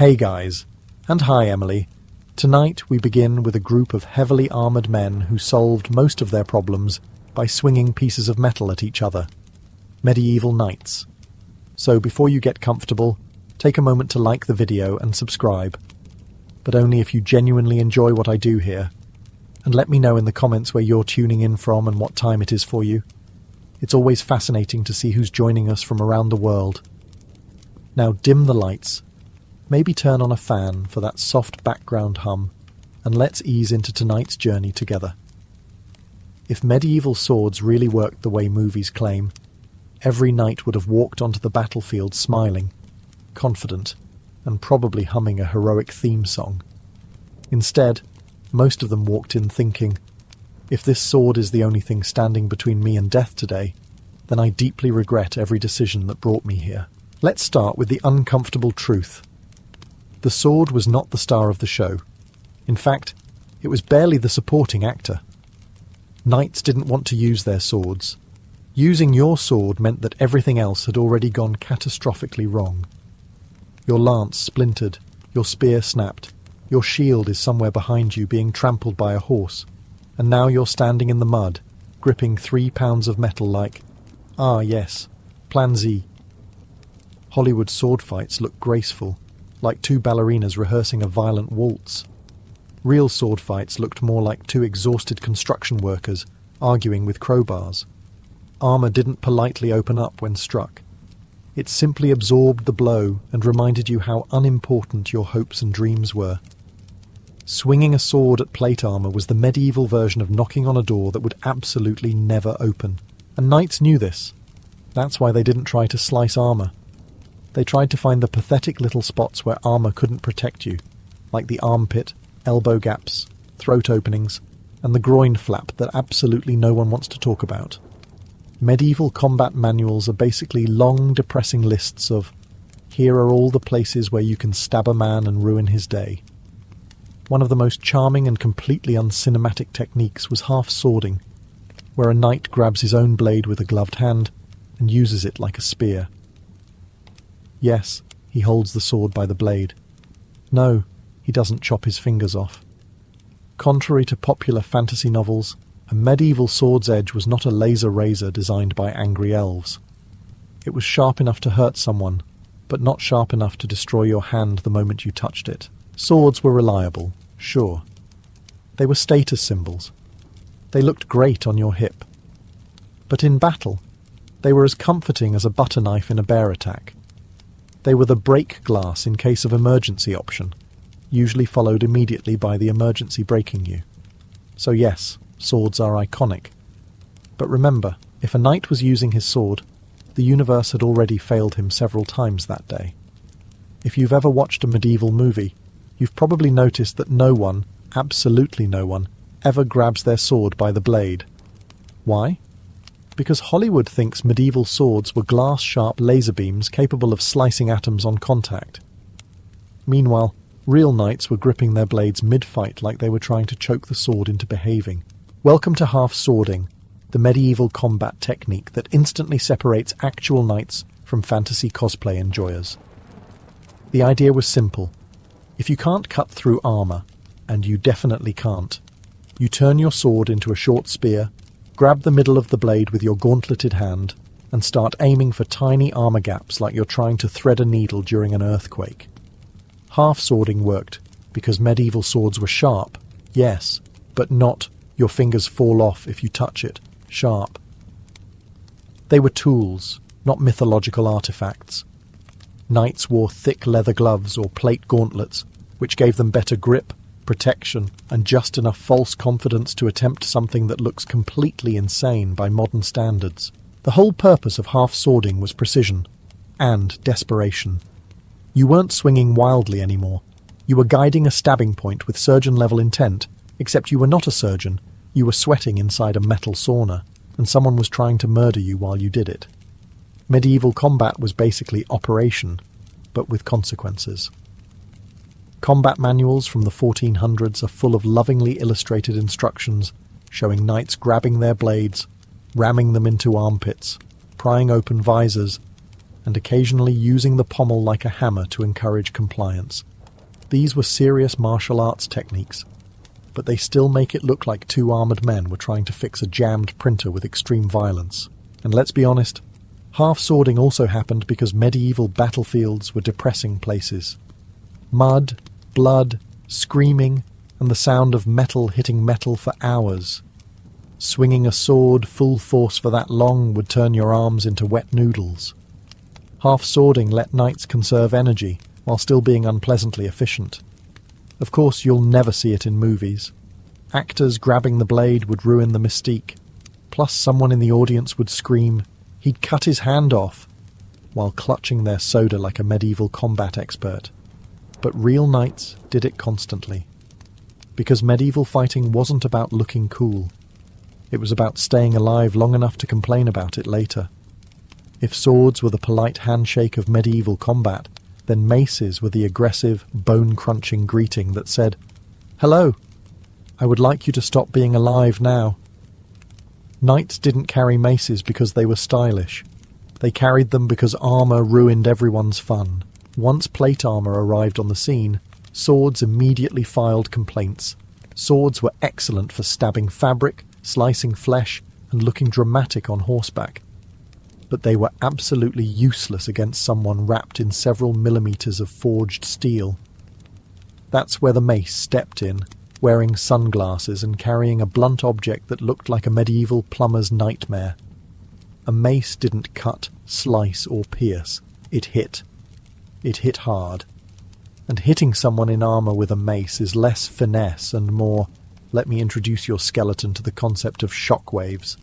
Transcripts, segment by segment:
Hey guys, and hi Emily. Tonight we begin with a group of heavily armoured men who solved most of their problems by swinging pieces of metal at each other. Medieval knights. So before you get comfortable, take a moment to like the video and subscribe. But only if you genuinely enjoy what I do here. And let me know in the comments where you're tuning in from and what time it is for you. It's always fascinating to see who's joining us from around the world. Now dim the lights. Maybe turn on a fan for that soft background hum, and let's ease into tonight's journey together. If medieval swords really worked the way movies claim, every knight would have walked onto the battlefield smiling, confident, and probably humming a heroic theme song. Instead, most of them walked in thinking, if this sword is the only thing standing between me and death today, then I deeply regret every decision that brought me here. Let's start with the uncomfortable truth. The sword was not the star of the show. In fact, it was barely the supporting actor. Knights didn't want to use their swords. Using your sword meant that everything else had already gone catastrophically wrong. Your lance splintered, your spear snapped, your shield is somewhere behind you being trampled by a horse, and now you're standing in the mud, gripping 3 pounds of metal like, yes, Plan Z. Hollywood sword fights look graceful, like 2 ballerinas rehearsing a violent waltz. Real sword fights looked more like 2 exhausted construction workers arguing with crowbars. Armour didn't politely open up when struck. It simply absorbed the blow and reminded you how unimportant your hopes and dreams were. Swinging a sword at plate armour was the medieval version of knocking on a door that would absolutely never open. And knights knew this. That's why they didn't try to slice armour. They tried to find the pathetic little spots where armour couldn't protect you, like the armpit, elbow gaps, throat openings, and the groin flap that absolutely no one wants to talk about. Medieval combat manuals are basically long, depressing lists of, here are all the places where you can stab a man and ruin his day. One of the most charming and completely uncinematic techniques was half-swording, where a knight grabs his own blade with a gloved hand and uses it like a spear. Yes, he holds the sword by the blade. No, he doesn't chop his fingers off. Contrary to popular fantasy novels, a medieval sword's edge was not a laser razor designed by angry elves. It was sharp enough to hurt someone, but not sharp enough to destroy your hand the moment you touched it. Swords were reliable, sure. They were status symbols. They looked great on your hip. But in battle, they were as comforting as a butter knife in a bear attack. They were the break glass in case of emergency option, usually followed immediately by the emergency breaking you. So yes, swords are iconic. But remember, if a knight was using his sword, the universe had already failed him several times that day. If you've ever watched a medieval movie, you've probably noticed that no one, absolutely no one, ever grabs their sword by the blade. Why? Because Hollywood thinks medieval swords were glass-sharp laser beams capable of slicing atoms on contact. Meanwhile, real knights were gripping their blades mid-fight like they were trying to choke the sword into behaving. Welcome to half-swording, the medieval combat technique that instantly separates actual knights from fantasy cosplay enjoyers. The idea was simple. If you can't cut through armour, and you definitely can't, you turn your sword into a short spear, grab the middle of the blade with your gauntleted hand, and start aiming for tiny armour gaps like you're trying to thread a needle during an earthquake. Half-swording worked because medieval swords were sharp, yes, but not your fingers fall off if you touch it, sharp. They were tools, not mythological artifacts. Knights wore thick leather gloves or plate gauntlets, which gave them better grip, protection, and just enough false confidence to attempt something that looks completely insane by modern standards. The whole purpose of half-swording was precision and desperation. You weren't swinging wildly anymore. You were guiding a stabbing point with surgeon-level intent, except you were not a surgeon. You were sweating inside a metal sauna, and someone was trying to murder you while you did it. Medieval combat was basically operation, but with consequences. Combat manuals from the 1400s are full of lovingly illustrated instructions showing knights grabbing their blades, ramming them into armpits, prying open visors, and occasionally using the pommel like a hammer to encourage compliance. These were serious martial arts techniques, but they still make it look like two armoured men were trying to fix a jammed printer with extreme violence. And let's be honest, half-swording also happened because medieval battlefields were depressing places. Mud, blood, screaming, and the sound of metal hitting metal for hours. Swinging a sword full force for that long would turn your arms into wet noodles. Half-swording let knights conserve energy while still being unpleasantly efficient. Of course, you'll never see it in movies. Actors grabbing the blade would ruin the mystique. Plus, someone in the audience would scream, "He'd cut his hand off," while clutching their soda like a medieval combat expert. But real knights did it constantly. Because medieval fighting wasn't about looking cool. It was about staying alive long enough to complain about it later. If swords were the polite handshake of medieval combat, then maces were the aggressive, bone-crunching greeting that said, "Hello, I would like you to stop being alive now." Knights didn't carry maces because they were stylish. They carried them because armour ruined everyone's fun. Once plate armour arrived on the scene, swords immediately filed complaints. Swords were excellent for stabbing fabric, slicing flesh, and looking dramatic on horseback. But they were absolutely useless against someone wrapped in several millimetres of forged steel. That's where the mace stepped in, wearing sunglasses and carrying a blunt object that looked like a medieval plumber's nightmare. A mace didn't cut, slice, or pierce. It hit. It hit hard. And hitting someone in armour with a mace is less finesse and more, let me introduce your skeleton to the concept of shockwaves.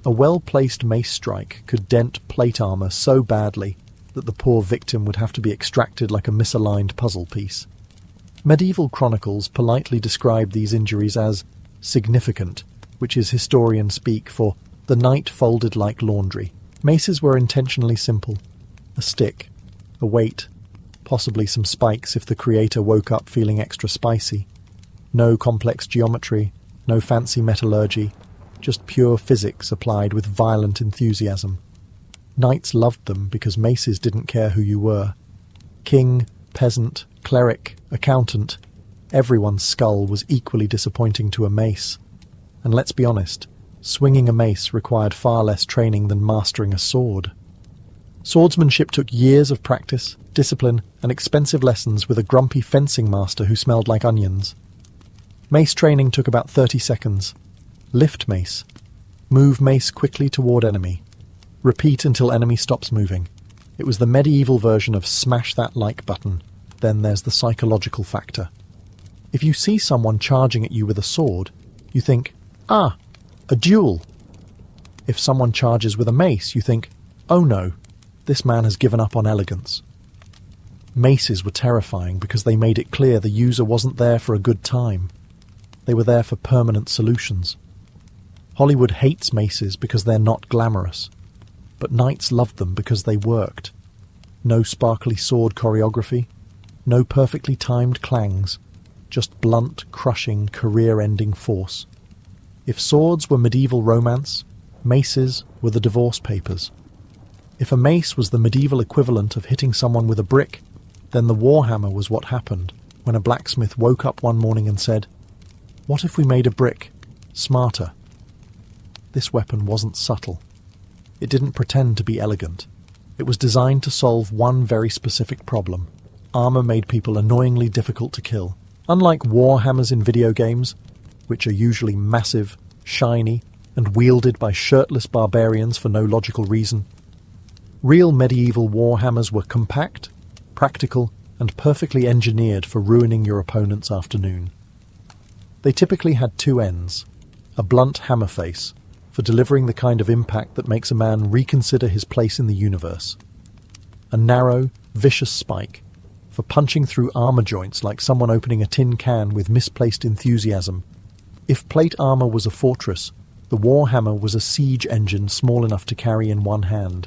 A well-placed mace strike could dent plate armour so badly that the poor victim would have to be extracted like a misaligned puzzle piece. Medieval chronicles politely describe these injuries as significant, which is historian speak for the knight folded like laundry. Maces were intentionally simple. A stick, a weight, possibly some spikes if the creator woke up feeling extra spicy. No complex geometry, no fancy metallurgy, just pure physics applied with violent enthusiasm. Knights loved them because maces didn't care who you were. King, peasant, cleric, accountant, everyone's skull was equally disappointing to a mace. And let's be honest, swinging a mace required far less training than mastering a sword. Swordsmanship took years of practice, discipline, and expensive lessons with a grumpy fencing master who smelled like onions. Mace training took about 30 seconds. Lift mace. Move mace quickly toward enemy. Repeat until enemy stops moving. It was the medieval version of smash that like button. Then there's the psychological factor. If you see someone charging at you with a sword, you think, "Ah, a duel." If someone charges with a mace, you think, "Oh no, this man has given up on elegance." Maces were terrifying because they made it clear the user wasn't there for a good time. They were there for permanent solutions. Hollywood hates maces because they're not glamorous, but knights loved them because they worked. No sparkly sword choreography, no perfectly timed clangs, just blunt, crushing, career-ending force. If swords were medieval romance, maces were the divorce papers. If a mace was the medieval equivalent of hitting someone with a brick, then the warhammer was what happened when a blacksmith woke up one morning and said, "What if we made a brick smarter?" This weapon wasn't subtle. It didn't pretend to be elegant. It was designed to solve one very specific problem. Armor made people annoyingly difficult to kill. Unlike warhammers in video games, which are usually massive, shiny, and wielded by shirtless barbarians for no logical reason, real medieval warhammers were compact, practical, and perfectly engineered for ruining your opponent's afternoon. They typically had two ends, a blunt hammer face, for delivering the kind of impact that makes a man reconsider his place in the universe. A narrow, vicious spike, for punching through armor joints like someone opening a tin can with misplaced enthusiasm. If plate armor was a fortress, the warhammer was a siege engine small enough to carry in one hand.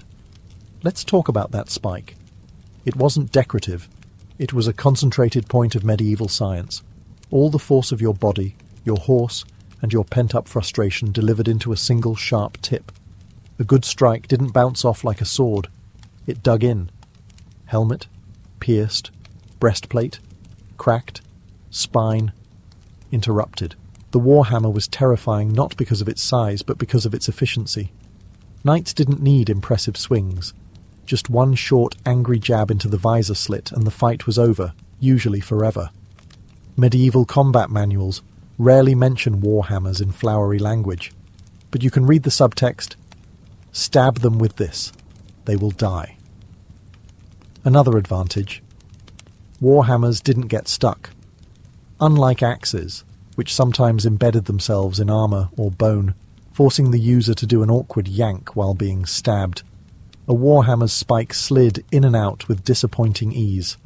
Let's talk about that spike. It wasn't decorative. It was a concentrated point of medieval science. All the force of your body, your horse, and your pent-up frustration delivered into a single sharp tip. A good strike didn't bounce off like a sword. It dug in. Helmet, pierced, breastplate, cracked, spine, interrupted. The warhammer was terrifying not because of its size, but because of its efficiency. Knights didn't need impressive swings. Just one short, angry jab into the visor slit and the fight was over, usually forever. Medieval combat manuals rarely mention warhammers in flowery language, but you can read the subtext, "Stab them with this. They will die." Another advantage: warhammers didn't get stuck. Unlike axes, which sometimes embedded themselves in armor or bone, forcing the user to do an awkward yank while being stabbed, a warhammer's spike slid in and out with disappointing ease.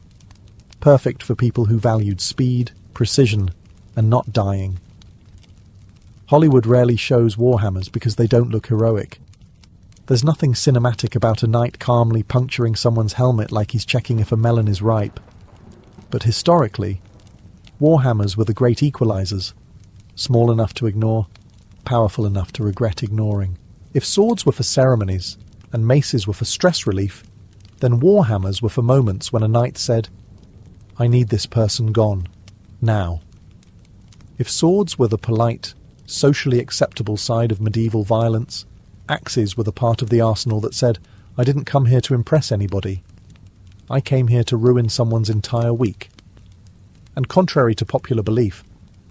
Perfect for people who valued speed, precision, and not dying. Hollywood rarely shows warhammers because they don't look heroic. There's nothing cinematic about a knight calmly puncturing someone's helmet like he's checking if a melon is ripe. But historically, warhammers were the great equalizers, small enough to ignore, powerful enough to regret ignoring. If swords were for ceremonies and maces were for stress relief, then warhammers were for moments when a knight said, "I need this person gone, now." If swords were the polite, socially acceptable side of medieval violence, axes were the part of the arsenal that said, "I didn't come here to impress anybody. I came here to ruin someone's entire week." And contrary to popular belief,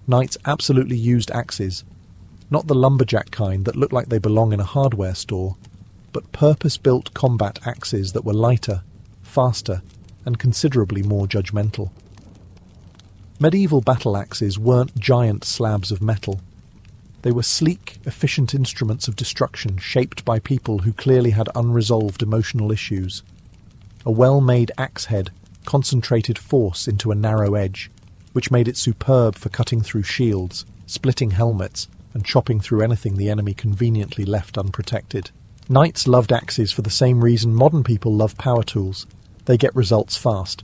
knights absolutely used axes, not the lumberjack kind that look like they belong in a hardware store, but purpose-built combat axes that were lighter, faster, and considerably more judgmental. Medieval battle axes weren't giant slabs of metal. They were sleek, efficient instruments of destruction shaped by people who clearly had unresolved emotional issues. A well-made axe head concentrated force into a narrow edge, which made it superb for cutting through shields, splitting helmets, and chopping through anything the enemy conveniently left unprotected. Knights loved axes for the same reason modern people love power tools. They get results fast.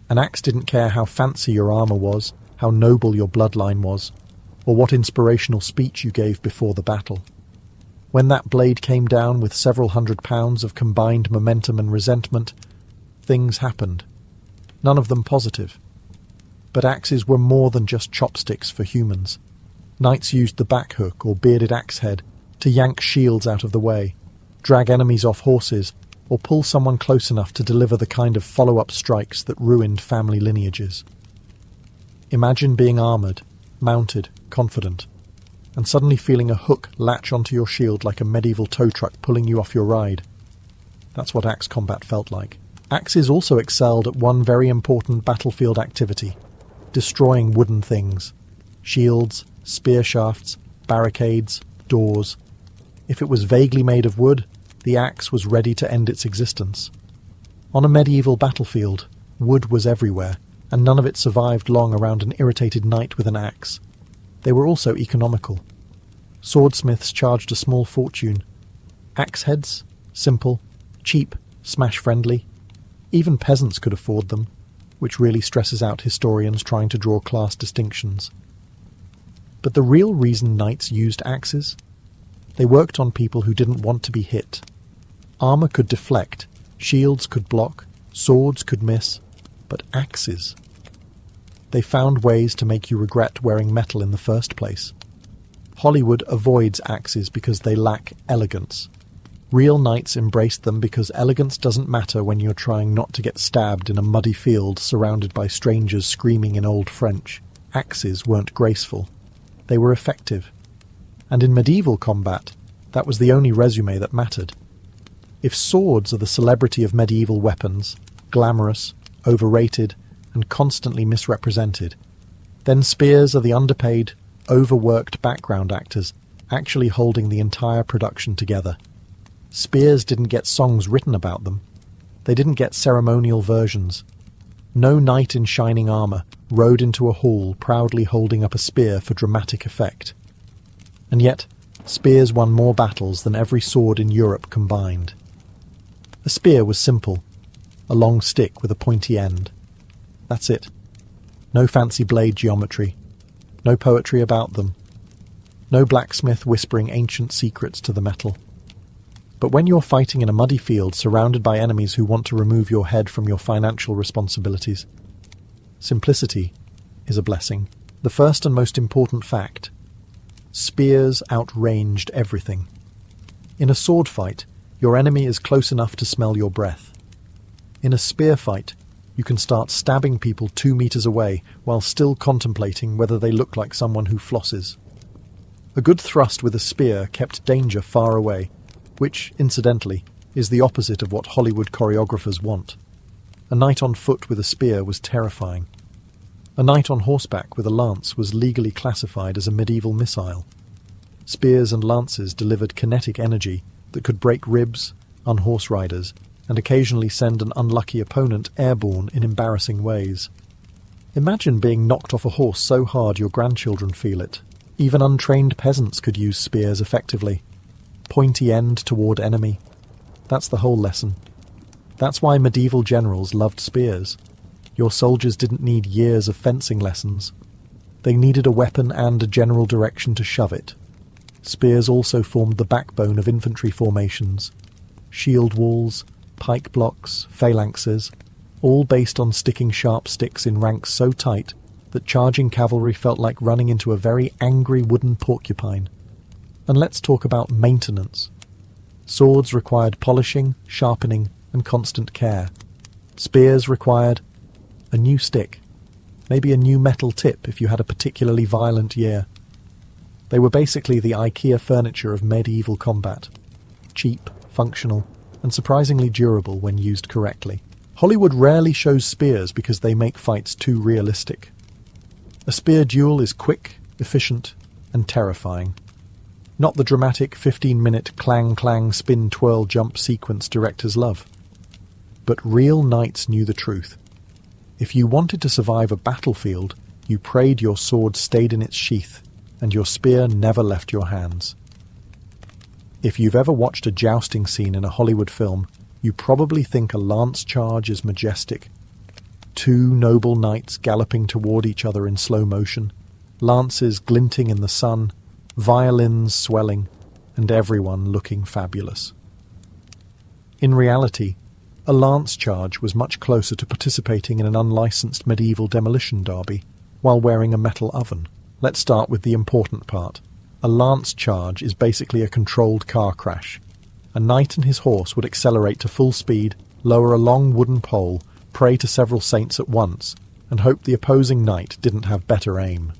An axe didn't care how fancy your armor was, how noble your bloodline was, or what inspirational speech you gave before the battle. When that blade came down with several hundred pounds of combined momentum and resentment, things happened. None of them positive. But axes were more than just chopsticks for humans. Knights used the back hook or bearded axe head to yank shields out of the way, drag enemies off horses, or pull someone close enough to deliver the kind of follow-up strikes that ruined family lineages. Imagine being armoured, mounted, confident, and suddenly feeling a hook latch onto your shield like a medieval tow truck pulling you off your ride. That's what axe combat felt like. Axes also excelled at one very important battlefield activity: destroying wooden things. Shields, spear shafts, barricades, doors. If it was vaguely made of wood, the axe was ready to end its existence. On a medieval battlefield, wood was everywhere, and none of it survived long around an irritated knight with an axe. They were also economical. Swordsmiths charged a small fortune. Axe heads? Simple, cheap, smash-friendly. Even peasants could afford them, which really stresses out historians trying to draw class distinctions. But the real reason knights used axes? They worked on people who didn't want to be hit. Armor could deflect, shields could block, swords could miss, but axes. They found ways to make you regret wearing metal in the first place. Hollywood avoids axes because they lack elegance. Real knights embraced them because elegance doesn't matter when you're trying not to get stabbed in a muddy field surrounded by strangers screaming in Old French. Axes weren't graceful. They were effective. And in medieval combat, that was the only resume that mattered. If swords are the celebrity of medieval weapons, glamorous, overrated, and constantly misrepresented, then spears are the underpaid, overworked background actors actually holding the entire production together. Spears didn't get songs written about them. They didn't get ceremonial versions. No knight in shining armor rode into a hall proudly holding up a spear for dramatic effect. And yet, spears won more battles than every sword in Europe combined. A spear was simple, a long stick with a pointy end. That's it. No fancy blade geometry, no poetry about them, no blacksmith whispering ancient secrets to the metal. But when you're fighting in a muddy field surrounded by enemies who want to remove your head from your financial responsibilities, simplicity is a blessing. The first and most important fact: spears outranged everything. In a sword fight, your enemy is close enough to smell your breath. In a spear fight, you can start stabbing people 2 meters away while still contemplating whether they look like someone who flosses. A good thrust with a spear kept danger far away, which, incidentally, is the opposite of what Hollywood choreographers want. A knight on foot with a spear was terrifying. A knight on horseback with a lance was legally classified as a medieval missile. Spears and lances delivered kinetic energy that could break ribs, unhorse riders, and occasionally send an unlucky opponent airborne in embarrassing ways. Imagine being knocked off a horse so hard your grandchildren feel it. Even untrained peasants could use spears effectively. Pointy end toward enemy. That's the whole lesson. That's why medieval generals loved spears. Your soldiers didn't need years of fencing lessons. They needed a weapon and a general direction to shove it. Spears also formed the backbone of infantry formations. Shield walls, pike blocks, phalanxes, all based on sticking sharp sticks in ranks so tight that charging cavalry felt like running into a very angry wooden porcupine. And let's talk about maintenance. Swords required polishing, sharpening, and constant care. Spears required a new stick, maybe a new metal tip if you had a particularly violent year. They were basically the IKEA furniture of medieval combat. Cheap, functional, and surprisingly durable when used correctly. Hollywood rarely shows spears because they make fights too realistic. A spear duel is quick, efficient, and terrifying. Not the dramatic 15-minute clang-clang spin-twirl-jump sequence directors love. But real knights knew the truth. If you wanted to survive a battlefield, you prayed your sword stayed in its sheath, and your spear never left your hands. If you've ever watched a jousting scene in a Hollywood film, you probably think a lance charge is majestic. 2 noble knights galloping toward each other in slow motion, lances glinting in the sun, violins swelling, and everyone looking fabulous. In reality, a lance charge was much closer to participating in an unlicensed medieval demolition derby while wearing a metal oven. Let's start with the important part. A lance charge is basically a controlled car crash. A knight and his horse would accelerate to full speed, lower a long wooden pole, pray to several saints at once, and hope the opposing knight didn't have better aim.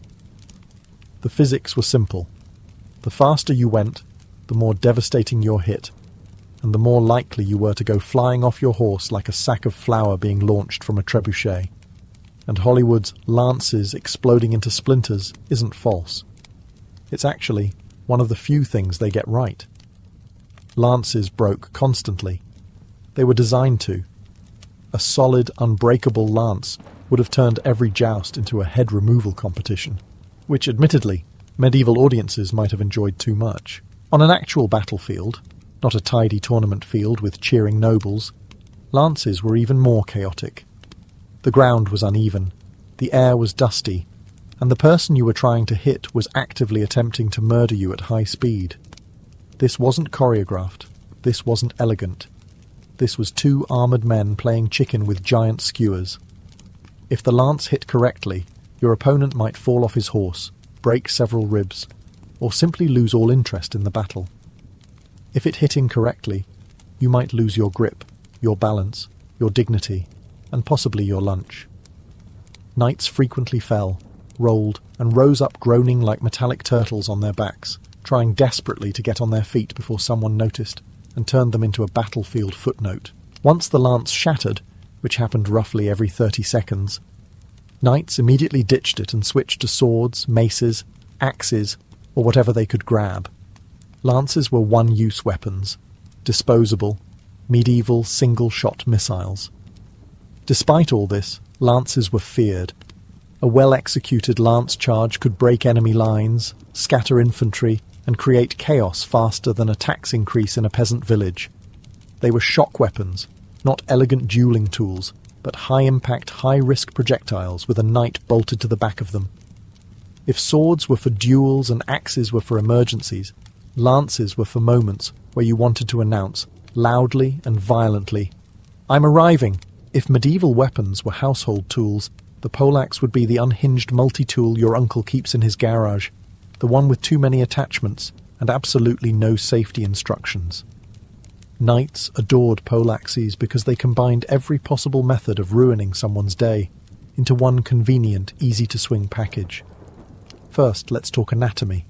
The physics were simple. The faster you went, the more devastating your hit, and the more likely you were to go flying off your horse like a sack of flour being launched from a trebuchet. And Hollywood's lances exploding into splinters isn't false. It's actually one of the few things they get right. Lances broke constantly. They were designed to. A solid, unbreakable lance would have turned every joust into a head removal competition, which admittedly medieval audiences might have enjoyed too much. On an actual battlefield, not a tidy tournament field with cheering nobles, lances were even more chaotic. The ground was uneven, the air was dusty, and the person you were trying to hit was actively attempting to murder you at high speed. This wasn't choreographed. This wasn't elegant. This was 2 armoured men playing chicken with giant skewers. If the lance hit correctly, your opponent might fall off his horse, break several ribs, or simply lose all interest in the battle. If it hit incorrectly, you might lose your grip, your balance, your dignity, and possibly your lunch. Knights frequently fell, rolled, and rose up groaning like metallic turtles on their backs, trying desperately to get on their feet before someone noticed and turned them into a battlefield footnote. Once the lance shattered, which happened roughly every 30 seconds, knights immediately ditched it and switched to swords, maces, axes, or whatever they could grab. Lances were one-use weapons, disposable, medieval single-shot missiles. Despite all this, lances were feared. A well-executed lance charge could break enemy lines, scatter infantry, and create chaos faster than a tax increase in a peasant village. They were shock weapons, not elegant dueling tools, but high-impact, high-risk projectiles with a knight bolted to the back of them. If swords were for duels and axes were for emergencies, lances were for moments where you wanted to announce, loudly and violently, "I'm arriving!" If medieval weapons were household tools, the poleaxe would be the unhinged multi-tool your uncle keeps in his garage, the one with too many attachments and absolutely no safety instructions. Knights adored poleaxes because they combined every possible method of ruining someone's day into one convenient, easy-to-swing package. First, let's talk anatomy.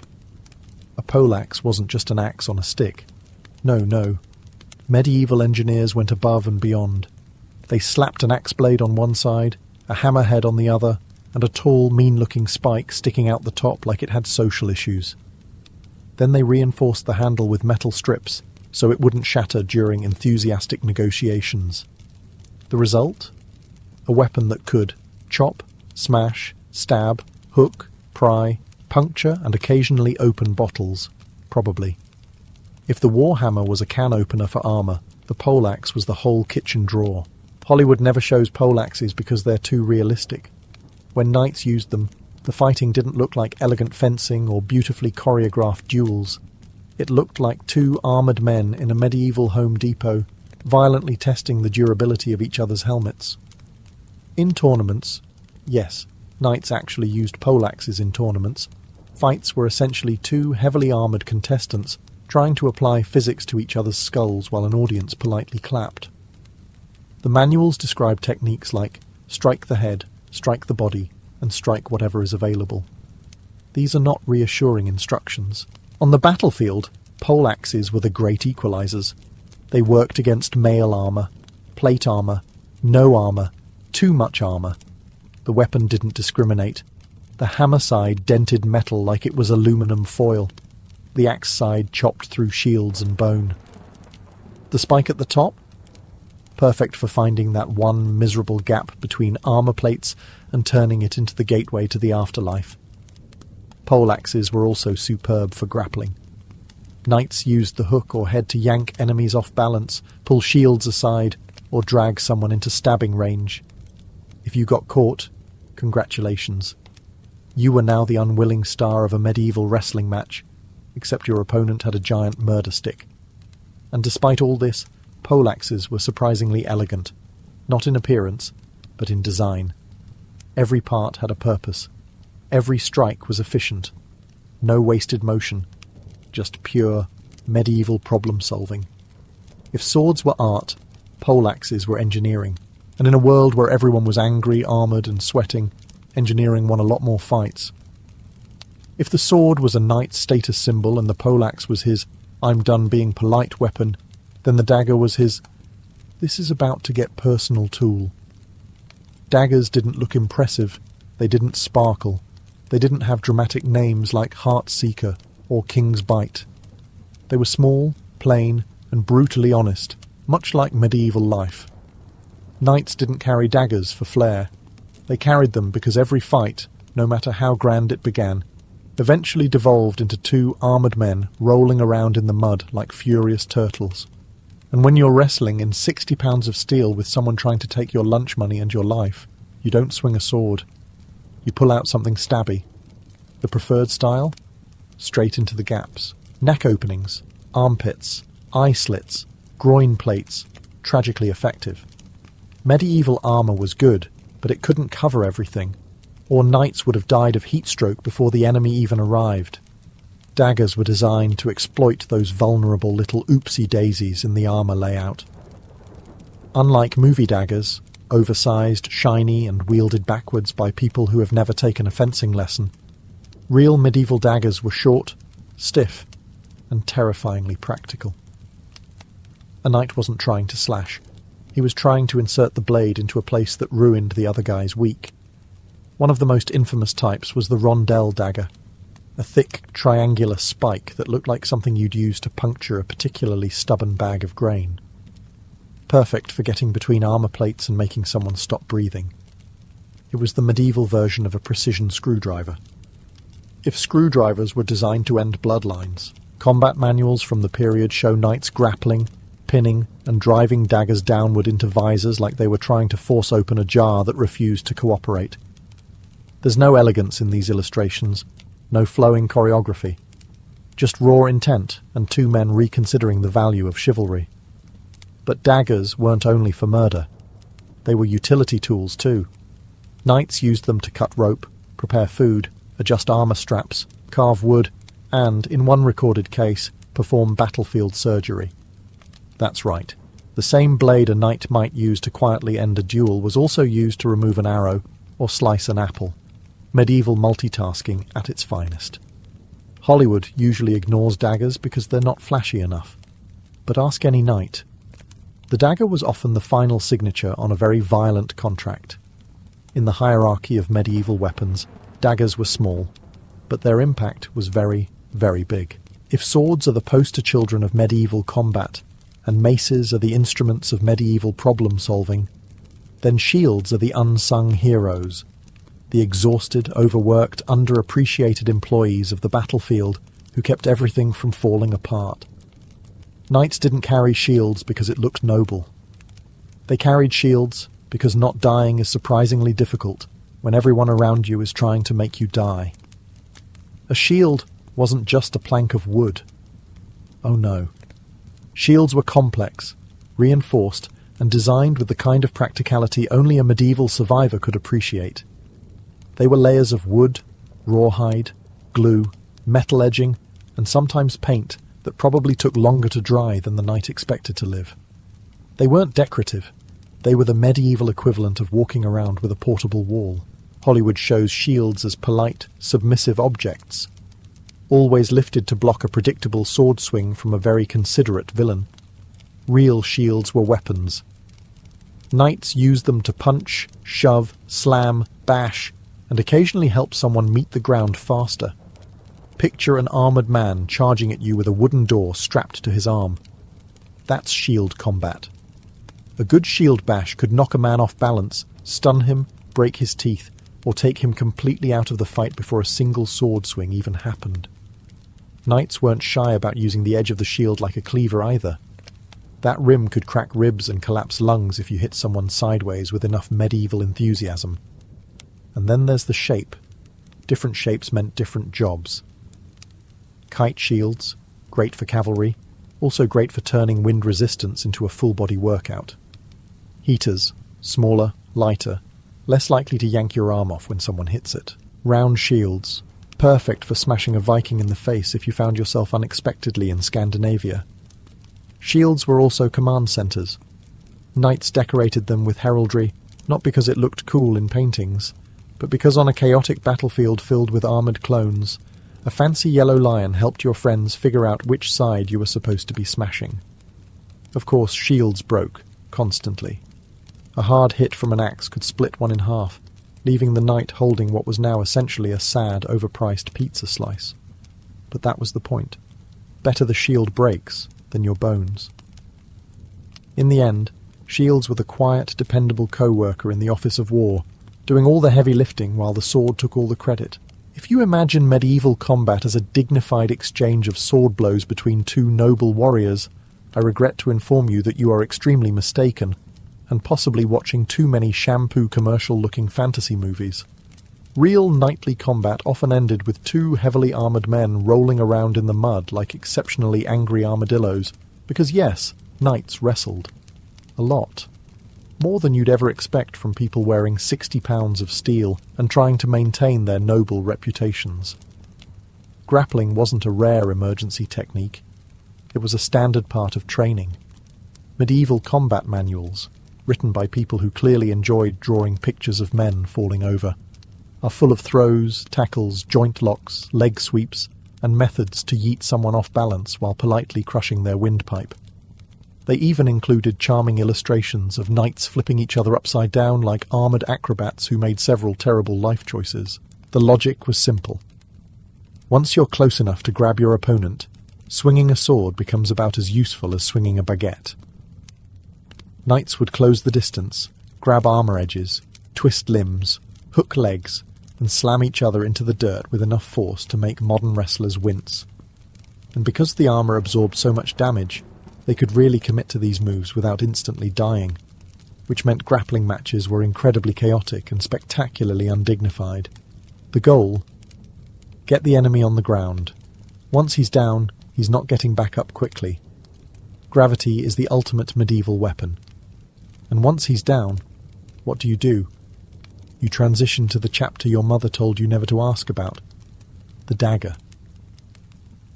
A poleaxe wasn't just an axe on a stick. No. Medieval engineers went above and beyond. They slapped an axe blade on one side, a hammerhead on the other, and a tall, mean-looking spike sticking out the top like it had social issues. Then they reinforced the handle with metal strips so it wouldn't shatter during enthusiastic negotiations. The result? A weapon that could chop, smash, stab, hook, pry, puncture, and occasionally open bottles. Probably. If the warhammer was a can opener for armor, the poleaxe was the whole kitchen drawer. Hollywood never shows poleaxes because they're too realistic. When knights used them, the fighting didn't look like elegant fencing or beautifully choreographed duels. It looked like two armoured men in a medieval Home Depot, violently testing the durability of each other's helmets. In tournaments, yes, knights actually used poleaxes in tournaments. Fights were essentially two heavily armoured contestants trying to apply physics to each other's skulls while an audience politely clapped. The manuals describe techniques like strike the head, strike the body, and strike whatever is available. These are not reassuring instructions. On the battlefield, poleaxes were the great equalizers. They worked against mail armor, plate armor, no armor, too much armor. The weapon didn't discriminate. The hammer side dented metal like it was aluminum foil. The axe side chopped through shields and bone. The spike at the top? Perfect for finding that one miserable gap between armor plates and turning it into the gateway to the afterlife. Poleaxes were also superb for grappling. Knights used the hook or head to yank enemies off balance, pull shields aside, or drag someone into stabbing range. If you got caught, congratulations. You were now the unwilling star of a medieval wrestling match, except your opponent had a giant murder stick. And despite all this, poleaxes were surprisingly elegant, not in appearance, but in design. Every part had a purpose. Every strike was efficient. No wasted motion. Just pure, medieval problem-solving. If swords were art, poleaxes were engineering. And in a world where everyone was angry, armoured, and sweating, engineering won a lot more fights. If the sword was a knight's status symbol and the poleaxe was his "I'm done being polite" weapon, then the dagger was his "this is about to get personal" tool. Daggers didn't look impressive, they didn't sparkle, they didn't have dramatic names like Heartseeker or King's Bite. They were small, plain, and brutally honest, much like medieval life. Knights didn't carry daggers for flair. They carried them because every fight, no matter how grand it began, eventually devolved into two armoured men rolling around in the mud like furious turtles. And when you're wrestling in 60 pounds of steel with someone trying to take your lunch money and your life, you don't swing a sword. You pull out something stabby. The preferred style? Straight into the gaps. Neck openings, armpits, eye slits, groin plates, tragically effective. Medieval armour was good, but it couldn't cover everything, or knights would have died of heatstroke before the enemy even arrived. Daggers were designed to exploit those vulnerable little oopsie-daisies in the armour layout. Unlike movie daggers, oversized, shiny, and wielded backwards by people who have never taken a fencing lesson, real medieval daggers were short, stiff, and terrifyingly practical. A knight wasn't trying to slash. He was trying to insert the blade into a place that ruined the other guy's weak. One of the most infamous types was the rondelle dagger, a thick, triangular spike that looked like something you'd use to puncture a particularly stubborn bag of grain. Perfect for getting between armour plates and making someone stop breathing. It was the medieval version of a precision screwdriver. If screwdrivers were designed to end bloodlines, combat manuals from the period show knights grappling, pinning, and driving daggers downward into visors like they were trying to force open a jar that refused to cooperate. There's no elegance in these illustrations, no flowing choreography. just raw intent and two men reconsidering the value of chivalry. But daggers weren't only for murder. They were utility tools too. Knights used them to cut rope, prepare food, adjust armor straps, carve wood, and, in one recorded case, perform battlefield surgery. That's right. The same blade a knight might use to quietly end a duel was also used to remove an arrow or slice an apple. Medieval multitasking at its finest. Hollywood usually ignores daggers because they're not flashy enough. But ask any knight. The dagger was often the final signature on a very violent contract. In the hierarchy of medieval weapons, daggers were small, but their impact was very, very big. If swords are the poster children of medieval combat, and maces are the instruments of medieval problem-solving, then shields are the unsung heroes, the exhausted, overworked, underappreciated employees of the battlefield who kept everything from falling apart. Knights didn't carry shields because it looked noble. They carried shields because not dying is surprisingly difficult when everyone around you is trying to make you die. A shield wasn't just a plank of wood. Oh no. Shields were complex, reinforced, and designed with the kind of practicality only a medieval survivor could appreciate. They were layers of wood, rawhide, glue, metal edging, and sometimes paint that probably took longer to dry than the knight expected to live. They weren't decorative. They were the medieval equivalent of walking around with a portable wall. Hollywood shows shields as polite, submissive objects, always lifted to block a predictable sword swing from a very considerate villain. Real shields were weapons. Knights used them to punch, shove, slam, bash, and occasionally help someone meet the ground faster. Picture an armoured man charging at you with a wooden door strapped to his arm. That's shield combat. A good shield bash could knock a man off balance, stun him, break his teeth, or take him completely out of the fight before a single sword swing even happened. Knights weren't shy about using the edge of the shield like a cleaver either. That rim could crack ribs and collapse lungs if you hit someone sideways with enough medieval enthusiasm. And then there's the shape. Different shapes meant different jobs. Kite shields, great for cavalry, also great for turning wind resistance into a full-body workout. Heaters, smaller, lighter, less likely to yank your arm off when someone hits it. Round shields, perfect for smashing a Viking in the face if you found yourself unexpectedly in Scandinavia. Shields were also command centres. Knights decorated them with heraldry, not because it looked cool in paintings, but because on a chaotic battlefield filled with armoured clones, a fancy yellow lion helped your friends figure out which side you were supposed to be smashing. Of course, shields broke, constantly. A hard hit from an axe could split one in half, leaving the knight holding what was now essentially a sad, overpriced pizza slice. But that was the point. Better the shield breaks than your bones. In the end, shields were the quiet, dependable co-worker in the office of war, doing all the heavy lifting while the sword took all the credit. If you imagine medieval combat as a dignified exchange of sword blows between two noble warriors, I regret to inform you that you are extremely mistaken, and possibly watching too many shampoo commercial-looking fantasy movies. Real knightly combat often ended with two heavily armoured men rolling around in the mud like exceptionally angry armadillos, because yes, knights wrestled. A lot. More than you'd ever expect from people wearing 60 pounds of steel and trying to maintain their noble reputations. Grappling wasn't a rare emergency technique. It was a standard part of training. Medieval combat manuals, written by people who clearly enjoyed drawing pictures of men falling over, are full of throws, tackles, joint locks, leg sweeps, and methods to yeet someone off balance while politely crushing their windpipe. They even included charming illustrations of knights flipping each other upside down like armoured acrobats who made several terrible life choices. The logic was simple. Once you're close enough to grab your opponent, swinging a sword becomes about as useful as swinging a baguette. Knights would close the distance, grab armour edges, twist limbs, hook legs, and slam each other into the dirt with enough force to make modern wrestlers wince. And because the armour absorbed so much damage, they could really commit to these moves without instantly dying, which meant grappling matches were incredibly chaotic and spectacularly undignified. The goal? Get the enemy on the ground, Once he's down, he's not getting back up quickly. Gravity is the ultimate medieval weapon. And once he's down, what do? You transition to the chapter your mother told you never to ask about. The dagger.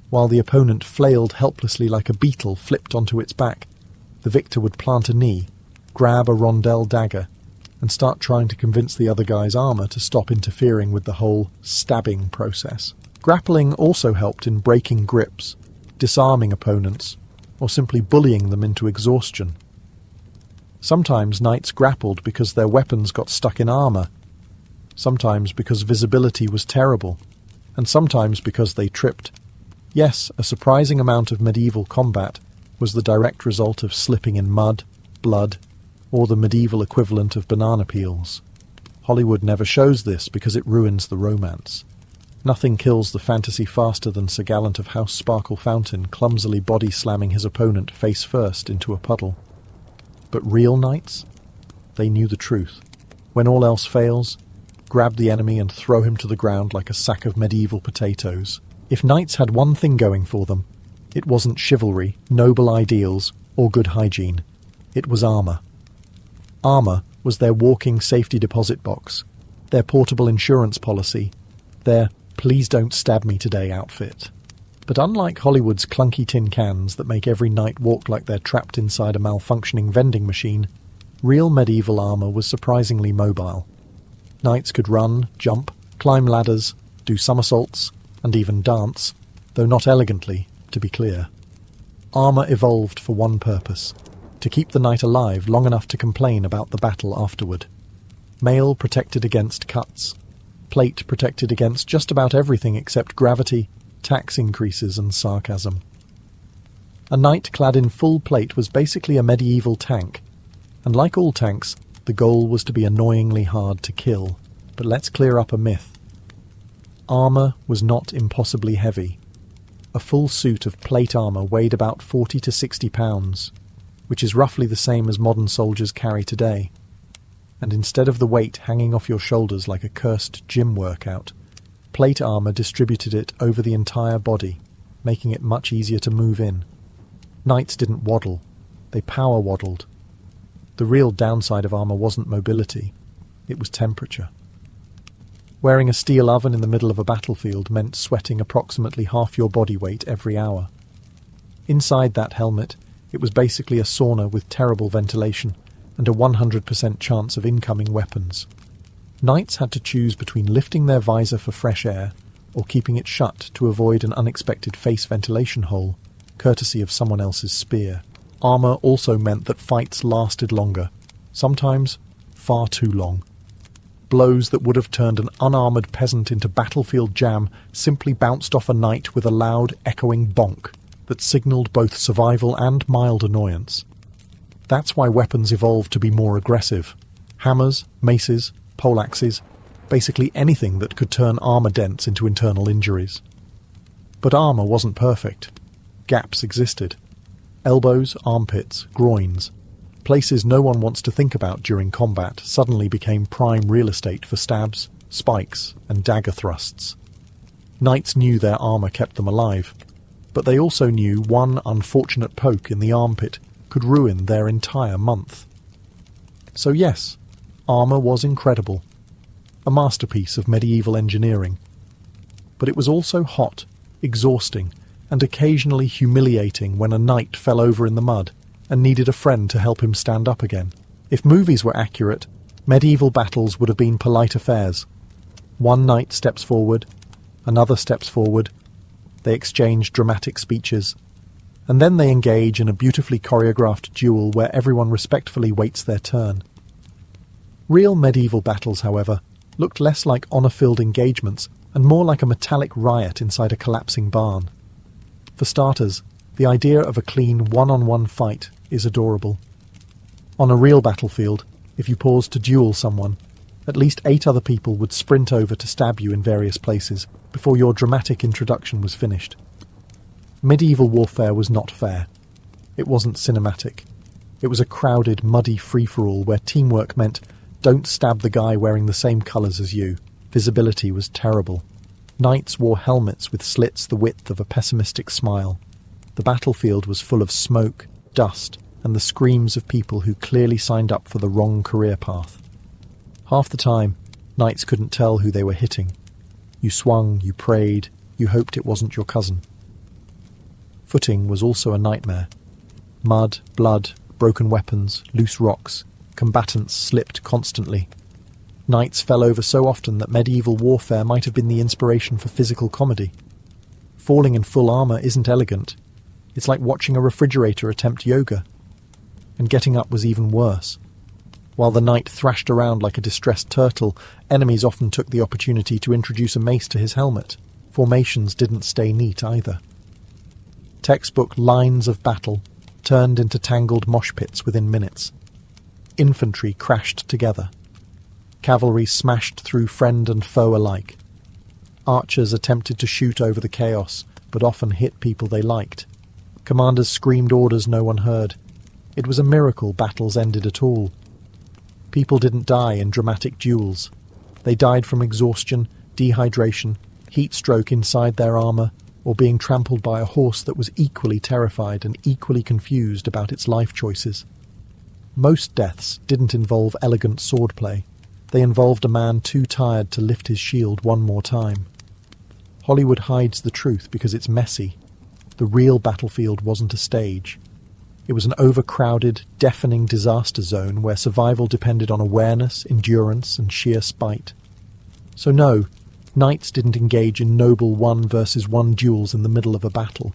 While the opponent flailed helplessly like a beetle flipped onto its back, the victor would plant a knee, grab a rondelle dagger, and start trying to convince the other guy's armor to stop interfering with the whole stabbing process. Grappling also helped in breaking grips, disarming opponents, or simply bullying them into exhaustion. Sometimes knights grappled because their weapons got stuck in armor, sometimes because visibility was terrible, and sometimes because they tripped. Yes, a surprising amount of medieval combat was the direct result of slipping in mud, blood, or the medieval equivalent of banana peels. Hollywood never shows this because it ruins the romance. Nothing kills the fantasy faster than Sir Gallant of House Sparkle Fountain clumsily body-slamming his opponent face first into a puddle. But real knights? They knew the truth. When all else fails, grab the enemy and throw him to the ground like a sack of medieval potatoes. If knights had one thing going for them, it wasn't chivalry, noble ideals, or good hygiene. It was armor. Armor was their walking safety deposit box, their portable insurance policy, their "please don't stab me today" outfit. But unlike Hollywood's clunky tin cans that make every knight walk like they're trapped inside a malfunctioning vending machine, real medieval armor was surprisingly mobile. Knights could run, jump, climb ladders, do somersaults, and even dance, though not elegantly, to be clear. Armor evolved for one purpose: to keep the knight alive long enough to complain about the battle afterward. Mail protected against cuts. Plate protected against just about everything except gravity, tax increases, and sarcasm. A knight clad in full plate was basically a medieval tank, and like all tanks, the goal was to be annoyingly hard to kill. But let's clear up a myth. Armor was not impossibly heavy. A full suit of plate armor weighed about 40 to 60 pounds, which is roughly the same as modern soldiers carry today. And instead of the weight hanging off your shoulders like a cursed gym workout, plate armor distributed it over the entire body, making it much easier to move in. Knights didn't waddle, they power waddled. The real downside of armor wasn't mobility, it was temperature. Wearing a steel oven in the middle of a battlefield meant sweating approximately half your body weight every hour. Inside that helmet, it was basically a sauna with terrible ventilation and a 100% chance of incoming weapons. Knights had to choose between lifting their visor for fresh air or keeping it shut to avoid an unexpected face ventilation hole, courtesy of someone else's spear. Armor also meant that fights lasted longer, sometimes far too long. Blows that would have turned an unarmored peasant into battlefield jam simply bounced off a knight with a loud, echoing bonk that signalled both survival and mild annoyance. That's why weapons evolved to be more aggressive. Hammers, maces, poleaxes, basically anything that could turn armor dents into internal injuries. But armor wasn't perfect. Gaps existed. Elbows, armpits, groins. Places no one wants to think about during combat suddenly became prime real estate for stabs, spikes, and dagger thrusts. Knights knew their armor kept them alive, but they also knew one unfortunate poke in the armpit could ruin their entire month. So yes, armor was incredible, a masterpiece of medieval engineering. But it was also hot, exhausting, and occasionally humiliating when a knight fell over in the mud and needed a friend to help him stand up again. If movies were accurate, medieval battles would have been polite affairs. One knight steps forward, another steps forward, they exchange dramatic speeches, and then they engage in a beautifully choreographed duel where everyone respectfully waits their turn. Real medieval battles, however, looked less like honour-filled engagements and more like a metallic riot inside a collapsing barn. For starters, the idea of a clean one-on-one fight is adorable. On a real battlefield, if you paused to duel someone, at least 8 other people would sprint over to stab you in various places before your dramatic introduction was finished. Medieval warfare was not fair. It wasn't cinematic. It was a crowded, muddy free-for-all where teamwork meant don't stab the guy wearing the same colours as you. Visibility was terrible. Knights wore helmets with slits the width of a pessimistic smile. The battlefield was full of smoke, dust, and the screams of people who clearly signed up for the wrong career path. Half the time, knights couldn't tell who they were hitting. You swung, you prayed, you hoped it wasn't your cousin. Footing was also a nightmare. Mud, blood, broken weapons, loose rocks. Combatants slipped constantly. Knights fell over so often that medieval warfare might have been the inspiration for physical comedy. Falling in full armour isn't elegant. It's like watching a refrigerator attempt yoga. And getting up was even worse. While the knight thrashed around like a distressed turtle, enemies often took the opportunity to introduce a mace to his helmet. Formations didn't stay neat either. Textbook lines of battle turned into tangled mosh pits within minutes. Infantry crashed together. Cavalry smashed through friend and foe alike. Archers attempted to shoot over the chaos, but often hit people they liked. Commanders screamed orders no one heard. It was a miracle battles ended at all. People didn't die in dramatic duels. They died from exhaustion, dehydration, heat stroke inside their armour, or being trampled by a horse that was equally terrified and equally confused about its life choices. Most deaths didn't involve elegant swordplay. They involved a man too tired to lift his shield one more time. Hollywood hides the truth because it's messy. The real battlefield wasn't a stage. It was an overcrowded, deafening disaster zone where survival depended on awareness, endurance, and sheer spite. So no, knights didn't engage in noble one-versus-one duels in the middle of a battle.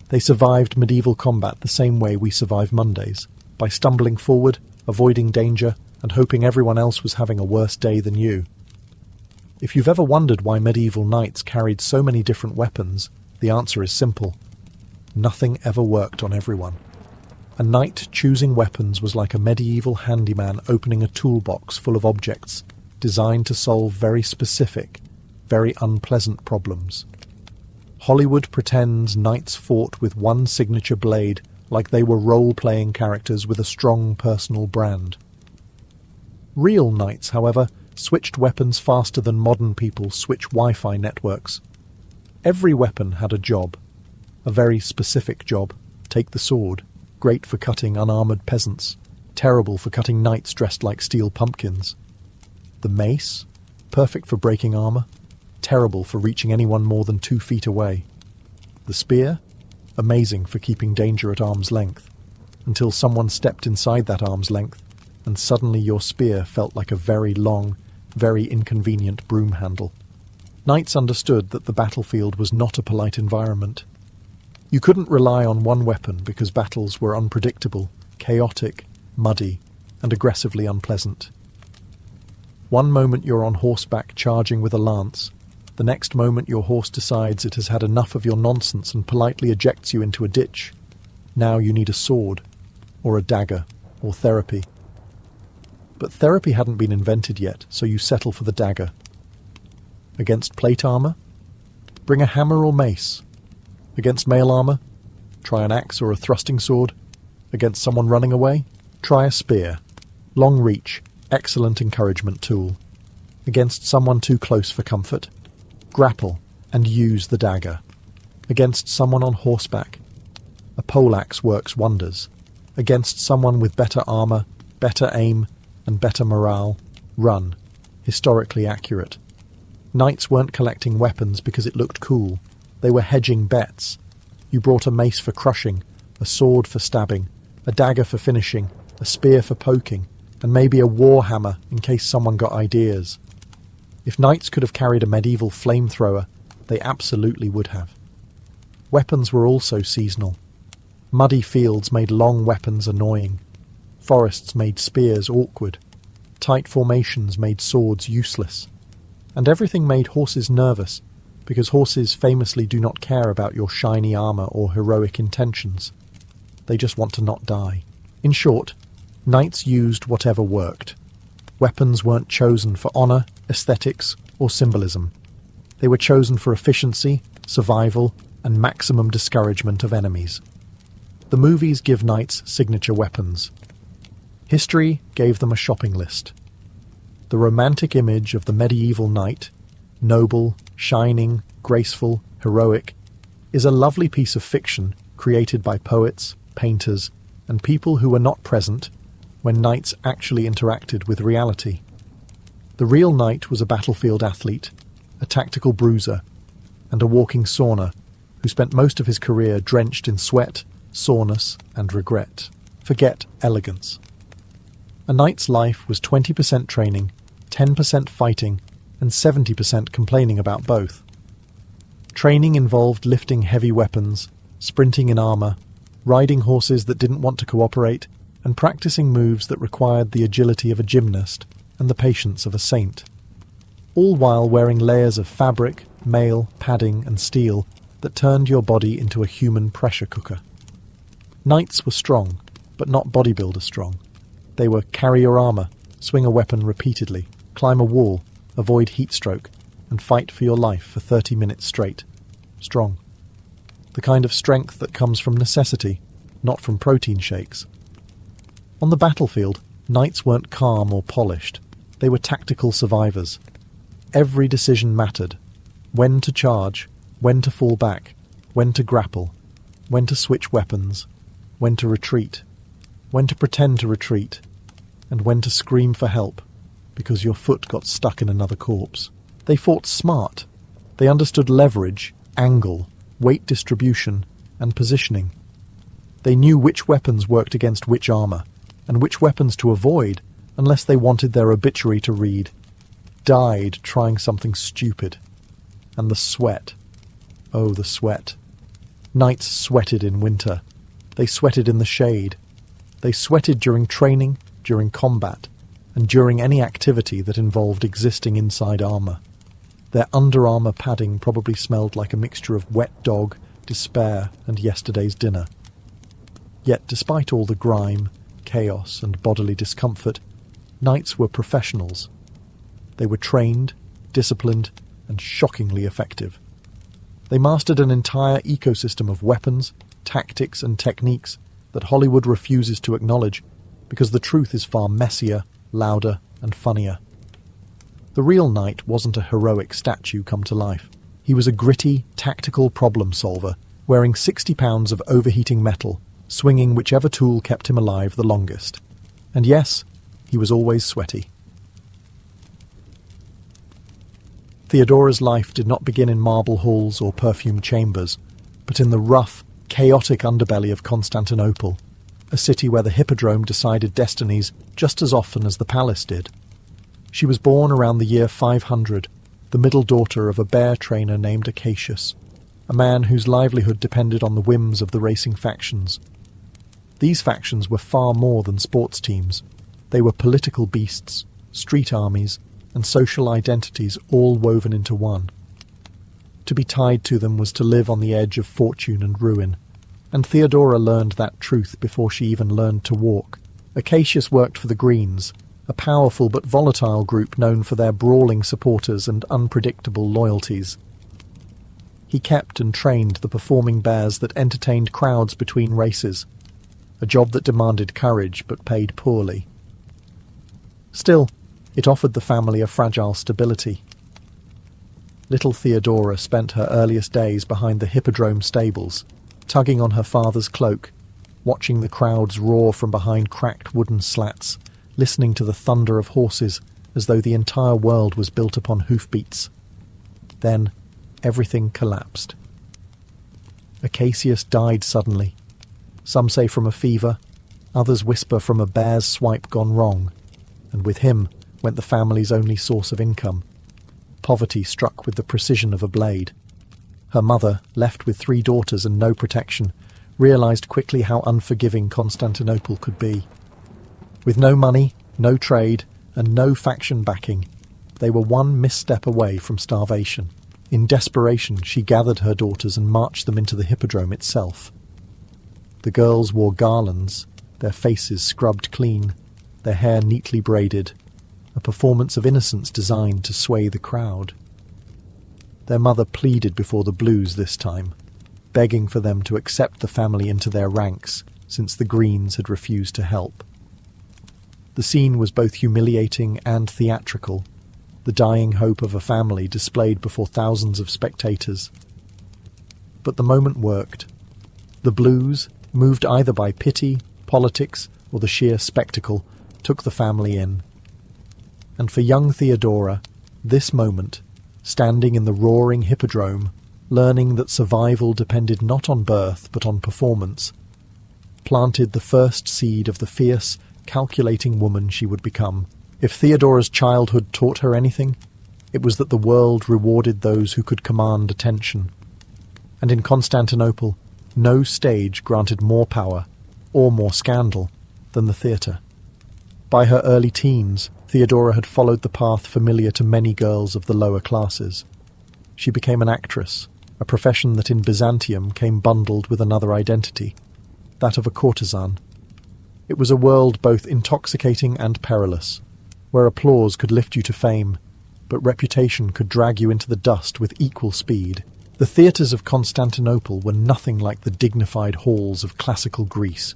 They survived medieval combat the same way we survive Mondays, by stumbling forward, avoiding danger, and hoping everyone else was having a worse day than you. If you've ever wondered why medieval knights carried so many different weapons, the answer is simple. Nothing ever worked on everyone. A knight choosing weapons was like a medieval handyman opening a toolbox full of objects, designed to solve very specific, very unpleasant problems. Hollywood pretends knights fought with one signature blade like they were role-playing characters with a strong personal brand. Real knights, however, switched weapons faster than modern people switch Wi-Fi networks. Every weapon had a job, a very specific job. Take the sword, great for cutting unarmoured peasants, terrible for cutting knights dressed like steel pumpkins. The mace, perfect for breaking armour, terrible for reaching anyone more than 2 feet away. The spear, amazing for keeping danger at arm's length, until someone stepped inside that arm's length, and suddenly your spear felt like a very long, very inconvenient broom handle. Knights understood that the battlefield was not a polite environment. You couldn't rely on one weapon because battles were unpredictable, chaotic, muddy, and aggressively unpleasant. One moment you're on horseback charging with a lance, the next moment your horse decides it has had enough of your nonsense and politely ejects you into a ditch. Now you need a sword, or a dagger, or therapy. But therapy hadn't been invented yet, so you settle for the dagger. Against plate armour? Bring a hammer or mace. Against mail armour? Try an axe or a thrusting sword. Against someone running away? Try a spear. Long reach, excellent encouragement tool. Against someone too close for comfort? Grapple and use the dagger. Against someone on horseback? A poleaxe works wonders. Against someone with better armour, better aim, and better morale? Run. Historically accurate. Knights weren't collecting weapons because it looked cool. They were hedging bets. You brought a mace for crushing, a sword for stabbing, a dagger for finishing, a spear for poking, and maybe a war hammer in case someone got ideas. If knights could have carried a medieval flamethrower, they absolutely would have. Weapons were also seasonal. Muddy fields made long weapons annoying. Forests made spears awkward. Tight formations made swords useless. And everything made horses nervous, because horses famously do not care about your shiny armour or heroic intentions. They just want to not die. In short, knights used whatever worked. Weapons weren't chosen for honour, aesthetics, or symbolism. They were chosen for efficiency, survival, and maximum discouragement of enemies. The movies give knights signature weapons. History gave them a shopping list. The romantic image of the medieval knight, noble, shining, graceful, heroic, is a lovely piece of fiction created by poets, painters, and people who were not present when knights actually interacted with reality. The real knight was a battlefield athlete, a tactical bruiser, and a walking sauna who spent most of his career drenched in sweat, soreness, and regret. Forget elegance. A knight's life was 20% training, 10% fighting, and 70% complaining about both. Training involved lifting heavy weapons, sprinting in armor, riding horses that didn't want to cooperate, and practicing moves that required the agility of a gymnast and the patience of a saint, all while wearing layers of fabric, mail, padding, and steel that turned your body into a human pressure cooker. Knights were strong, but not bodybuilder strong. They were carry your armor, swing a weapon repeatedly, climb a wall, avoid heat stroke, and fight for your life for 30 minutes straight. Strong. The kind of strength that comes from necessity, not from protein shakes. On the battlefield, knights weren't calm or polished. They were tactical survivors. Every decision mattered. When to charge, when to fall back, when to grapple, when to switch weapons, when to retreat, when to pretend to retreat, and when to scream for help because your foot got stuck in another corpse. They fought smart. They understood leverage, angle, weight distribution, and positioning. They knew which weapons worked against which armor, and which weapons to avoid unless they wanted their obituary to read, "Died trying something stupid." And the sweat. Oh, the sweat. Knights sweated in winter. They sweated in the shade. They sweated during training, during combat, and during any activity that involved existing inside armor. Their under-armor padding probably smelled like a mixture of wet dog, despair, and yesterday's dinner. Yet despite all the grime, chaos, and bodily discomfort, knights were professionals. They were trained, disciplined, and shockingly effective. They mastered an entire ecosystem of weapons, tactics, and techniques that Hollywood refuses to acknowledge because the truth is far messier, louder, and funnier. The real knight wasn't a heroic statue come to life. He was a gritty, tactical problem solver, wearing 60 pounds of overheating metal, swinging whichever tool kept him alive the longest. And yes, he was always sweaty. Theodora's life did not begin in marble halls or perfumed chambers, but in the rough, chaotic underbelly of Constantinople, a city where the hippodrome decided destinies just as often as the palace did. She was born around the year 500, the middle daughter of a bear trainer named Acacius, a man whose livelihood depended on the whims of the racing factions. These factions were far more than sports teams. They were political beasts, street armies, and social identities all woven into one. To be tied to them was to live on the edge of fortune and ruin, and Theodora learned that truth before she even learned to walk. Acacius worked for the Greens, a powerful but volatile group known for their brawling supporters and unpredictable loyalties. He kept and trained the performing bears that entertained crowds between races, a job that demanded courage but paid poorly. Still, it offered the family a fragile stability. Little Theodora spent her earliest days behind the hippodrome stables, tugging on her father's cloak, watching the crowds roar from behind cracked wooden slats, listening to the thunder of horses as though the entire world was built upon hoofbeats. Then, everything collapsed. Acacius died suddenly. Some say from a fever, others whisper from a bear's swipe gone wrong, and with him went the family's only source of income. Poverty struck with the precision of a blade. Her mother, left with 3 daughters and no protection, realized quickly how unforgiving Constantinople could be. With no money, no trade, and no faction backing, they were one misstep away from starvation. In desperation, she gathered her daughters and marched them into the hippodrome itself. The girls wore garlands, their faces scrubbed clean, their hair neatly braided, a performance of innocence designed to sway the crowd. Their mother pleaded before the Blues this time, begging for them to accept the family into their ranks, since the Greens had refused to help. The scene was both humiliating and theatrical. the dying hope of a family displayed before thousands of spectators. But the moment worked. The blues, moved either by pity, politics, or the sheer spectacle, took the family in. And for young Theodora, this moment, standing in the roaring hippodrome, learning that survival depended not on birth but on performance, planted the first seed of the fierce, calculating woman she would become. If Theodora's childhood taught her anything, it was that the world rewarded those who could command attention. And in Constantinople, no stage granted more power, or more scandal, than the theatre. By her early teens, Theodora had followed the path familiar to many girls of the lower classes. She became an actress, a profession that in Byzantium came bundled with another identity, that of a courtesan. It was a world both intoxicating and perilous, where applause could lift you to fame, but reputation could drag you into the dust with equal speed. The theatres of Constantinople were nothing like the dignified halls of classical Greece.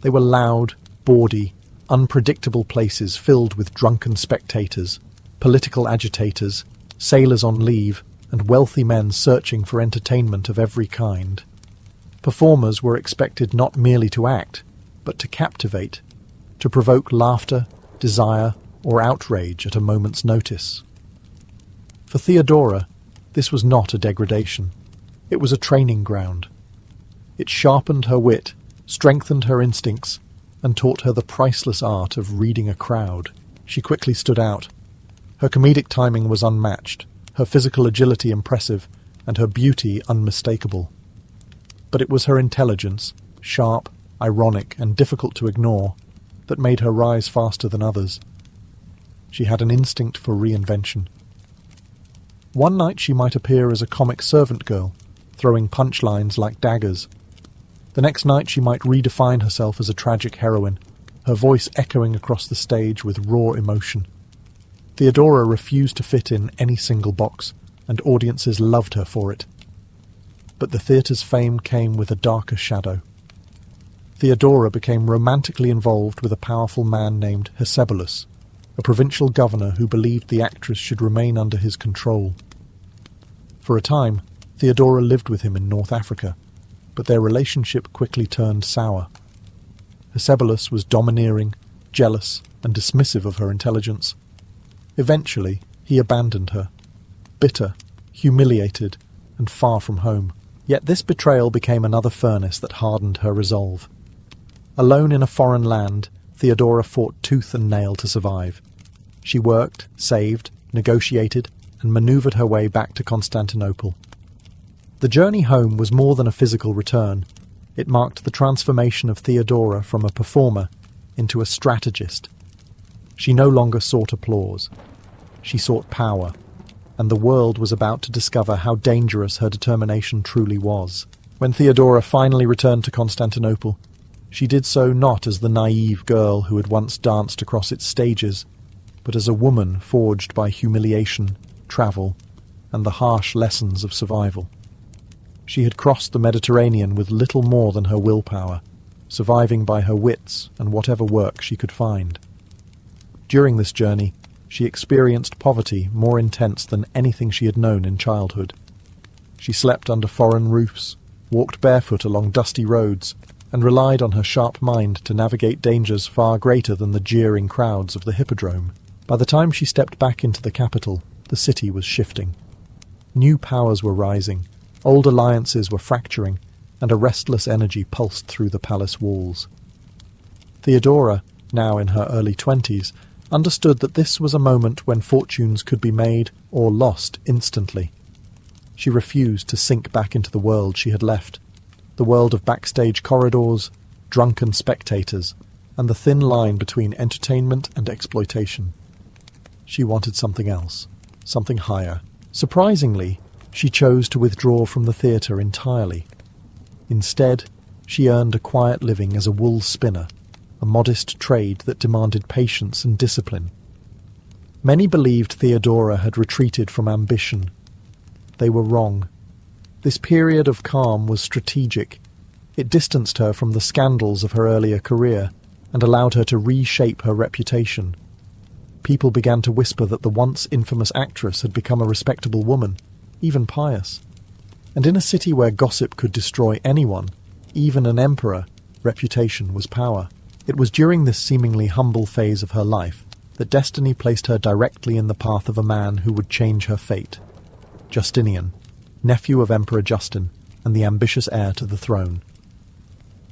They were loud, bawdy, unpredictable places filled with drunken spectators, political agitators, sailors on leave, and wealthy men searching for entertainment of every kind. Performers were expected not merely to act, but to captivate, to provoke laughter, desire, or outrage at a moment's notice. For Theodora, this was not a degradation. It was a training ground. It sharpened her wit, strengthened her instincts, and taught her the priceless art of reading a crowd. She quickly stood out. Her comedic timing was unmatched, her physical agility impressive, and her beauty unmistakable. But it was her intelligence, sharp, ironic, and difficult to ignore, that made her rise faster than others. She had an instinct for reinvention. One night she might appear as a comic servant girl, throwing punchlines like daggers. The next night she might redefine herself as a tragic heroine, her voice echoing across the stage with raw emotion. Theodora refused to fit in any single box, and audiences loved her for it. But the theatre's fame came with a darker shadow. Theodora became romantically involved with a powerful man named Hysebulus, a provincial governor who believed the actress should remain under his control. For a time, Theodora lived with him in North Africa, but their relationship quickly turned sour. Hysebulus was domineering, jealous, and dismissive of her intelligence. Eventually, he abandoned her, bitter, humiliated, and far from home. Yet this betrayal became another furnace that hardened her resolve. Alone in a foreign land, Theodora fought tooth and nail to survive. She worked, saved, negotiated, and manoeuvred her way back to Constantinople. The journey home was more than a physical return. It marked the transformation of Theodora from a performer into a strategist. She no longer sought applause. She sought power, and the world was about to discover how dangerous her determination truly was. When Theodora finally returned to Constantinople, she did so not as the naive girl who had once danced across its stages, but as a woman forged by humiliation, travel, and the harsh lessons of survival. She had crossed the Mediterranean with little more than her willpower, surviving by her wits and whatever work she could find. During this journey, she experienced poverty more intense than anything she had known in childhood. She slept under foreign roofs, walked barefoot along dusty roads, and relied on her sharp mind to navigate dangers far greater than the jeering crowds of the hippodrome. By the time she stepped back into the capital, the city was shifting. New powers were rising, old alliances were fracturing, and a restless energy pulsed through the palace walls. Theodora, now in her early 20s, understood that this was a moment when fortunes could be made or lost instantly. She refused to sink back into the world she had left, the world of backstage corridors, drunken spectators, and the thin line between entertainment and exploitation. She wanted something else, something higher. Surprisingly, she chose to withdraw from the theatre entirely. Instead, she earned a quiet living as a wool spinner, a modest trade that demanded patience and discipline. Many believed Theodora had retreated from ambition. They were wrong. This period of calm was strategic. It distanced her from the scandals of her earlier career and allowed her to reshape her reputation. People began to whisper that the once infamous actress had become a respectable woman, even pious. And in a city where gossip could destroy anyone, even an emperor, reputation was power. It was during this seemingly humble phase of her life that destiny placed her directly in the path of a man who would change her fate. Justinian, nephew of Emperor Justin and the ambitious heir to the throne.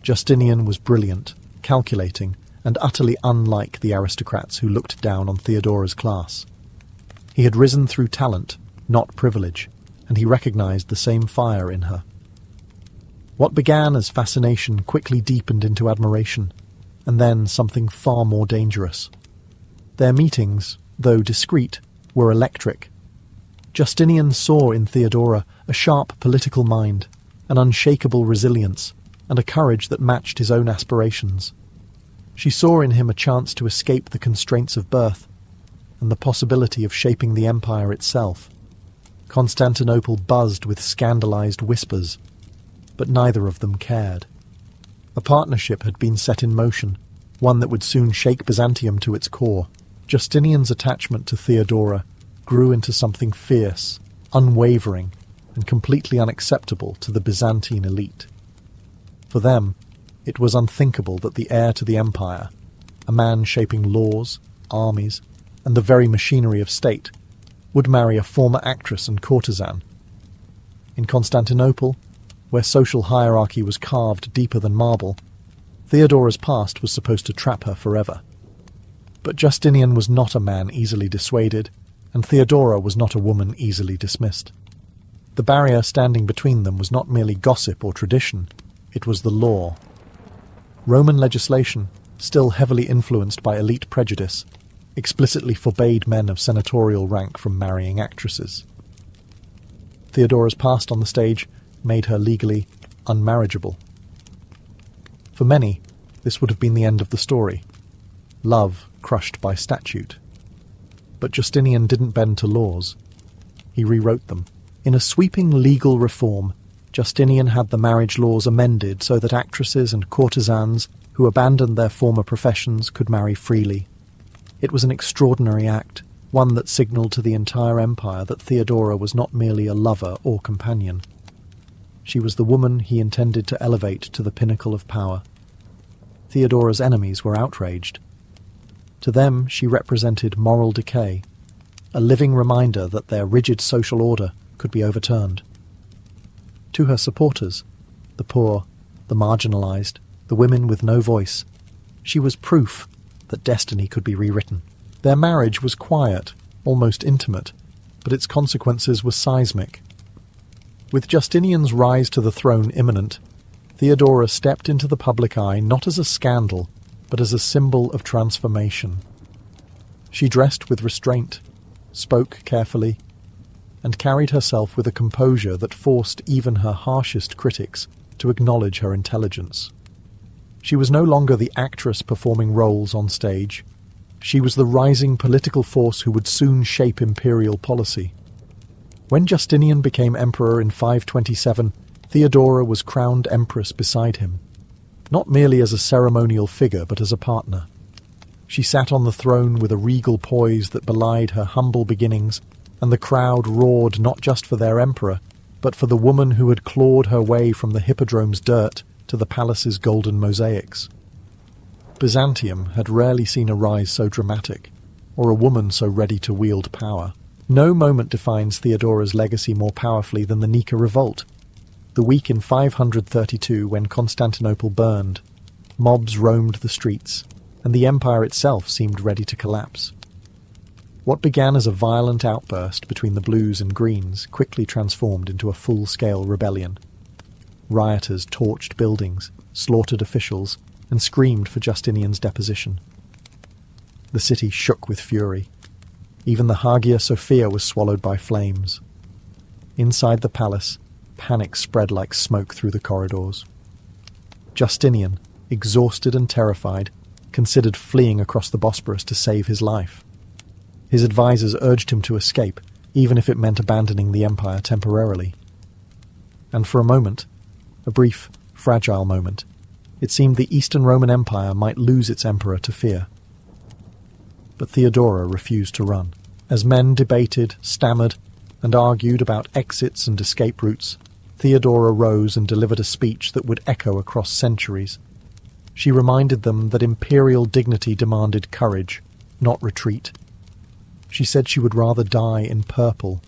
Justinian was brilliant, calculating, and utterly unlike the aristocrats who looked down on Theodora's class. He had risen through talent, not privilege, and he recognized the same fire in her. What began as fascination quickly deepened into admiration, and then something far more dangerous. Their meetings, though discreet, were electric. Justinian saw in Theodora a sharp political mind, an unshakable resilience, and a courage that matched his own aspirations. She saw in him a chance to escape the constraints of birth, and the possibility of shaping the empire itself. Constantinople buzzed with scandalized whispers, but neither of them cared. A partnership had been set in motion, one that would soon shake Byzantium to its core. Justinian's attachment to Theodora grew into something fierce, unwavering, and completely unacceptable to the Byzantine elite. For them, it was unthinkable that the heir to the empire, a man shaping laws, armies, and the very machinery of state, would marry a former actress and courtesan. In Constantinople, where social hierarchy was carved deeper than marble, Theodora's past was supposed to trap her forever. But Justinian was not a man easily dissuaded, and Theodora was not a woman easily dismissed. The barrier standing between them was not merely gossip or tradition, it was the law. Roman legislation, still heavily influenced by elite prejudice, explicitly forbade men of senatorial rank from marrying actresses. Theodora's past on the stage made her legally unmarriageable. For many, this would have been the end of the story. Love crushed by statute. But Justinian didn't bend to laws. He rewrote them. In a sweeping legal reform, Justinian had the marriage laws amended so that actresses and courtesans who abandoned their former professions could marry freely. It was an extraordinary act, one that signalled to the entire empire that Theodora was not merely a lover or companion. She was the woman he intended to elevate to the pinnacle of power. Theodora's enemies were outraged. To them, she represented moral decay, a living reminder that their rigid social order could be overturned. To her supporters, the poor, the marginalized, the women with no voice, she was proof that destiny could be rewritten. Their marriage was quiet, almost intimate, but its consequences were seismic. With Justinian's rise to the throne imminent, Theodora stepped into the public eye not as a scandal, but as a symbol of transformation. She dressed with restraint, spoke carefully, and carried herself with a composure that forced even her harshest critics to acknowledge her intelligence. She was no longer the actress performing roles on stage. She was the rising political force who would soon shape imperial policy. When Justinian became emperor in 527, Theodora was crowned empress beside him, not merely as a ceremonial figure but as a partner. She sat on the throne with a regal poise that belied her humble beginnings, and the crowd roared not just for their emperor, but for the woman who had clawed her way from the hippodrome's dirt to the palace's golden mosaics. Byzantium had rarely seen a rise so dramatic, or a woman so ready to wield power. No moment defines Theodora's legacy more powerfully than the Nika Revolt, the week in 532 when Constantinople burned. Mobs roamed the streets, and the empire itself seemed ready to collapse. What began as a violent outburst between the blues and greens quickly transformed into a full-scale rebellion. Rioters torched buildings, slaughtered officials, and screamed for Justinian's deposition. The city shook with fury. Even the Hagia Sophia was swallowed by flames. Inside the palace, panic spread like smoke through the corridors. Justinian, exhausted and terrified, considered fleeing across the Bosporus to save his life. His advisors urged him to escape, even if it meant abandoning the empire temporarily. And for a moment, a brief, fragile moment, it seemed the Eastern Roman Empire might lose its emperor to fear. but Theodora refused to run. As men debated, stammered, and argued about exits and escape routes, Theodora rose and delivered a speech that would echo across centuries. She reminded them that imperial dignity demanded courage, not retreat. She said she would rather die in purple,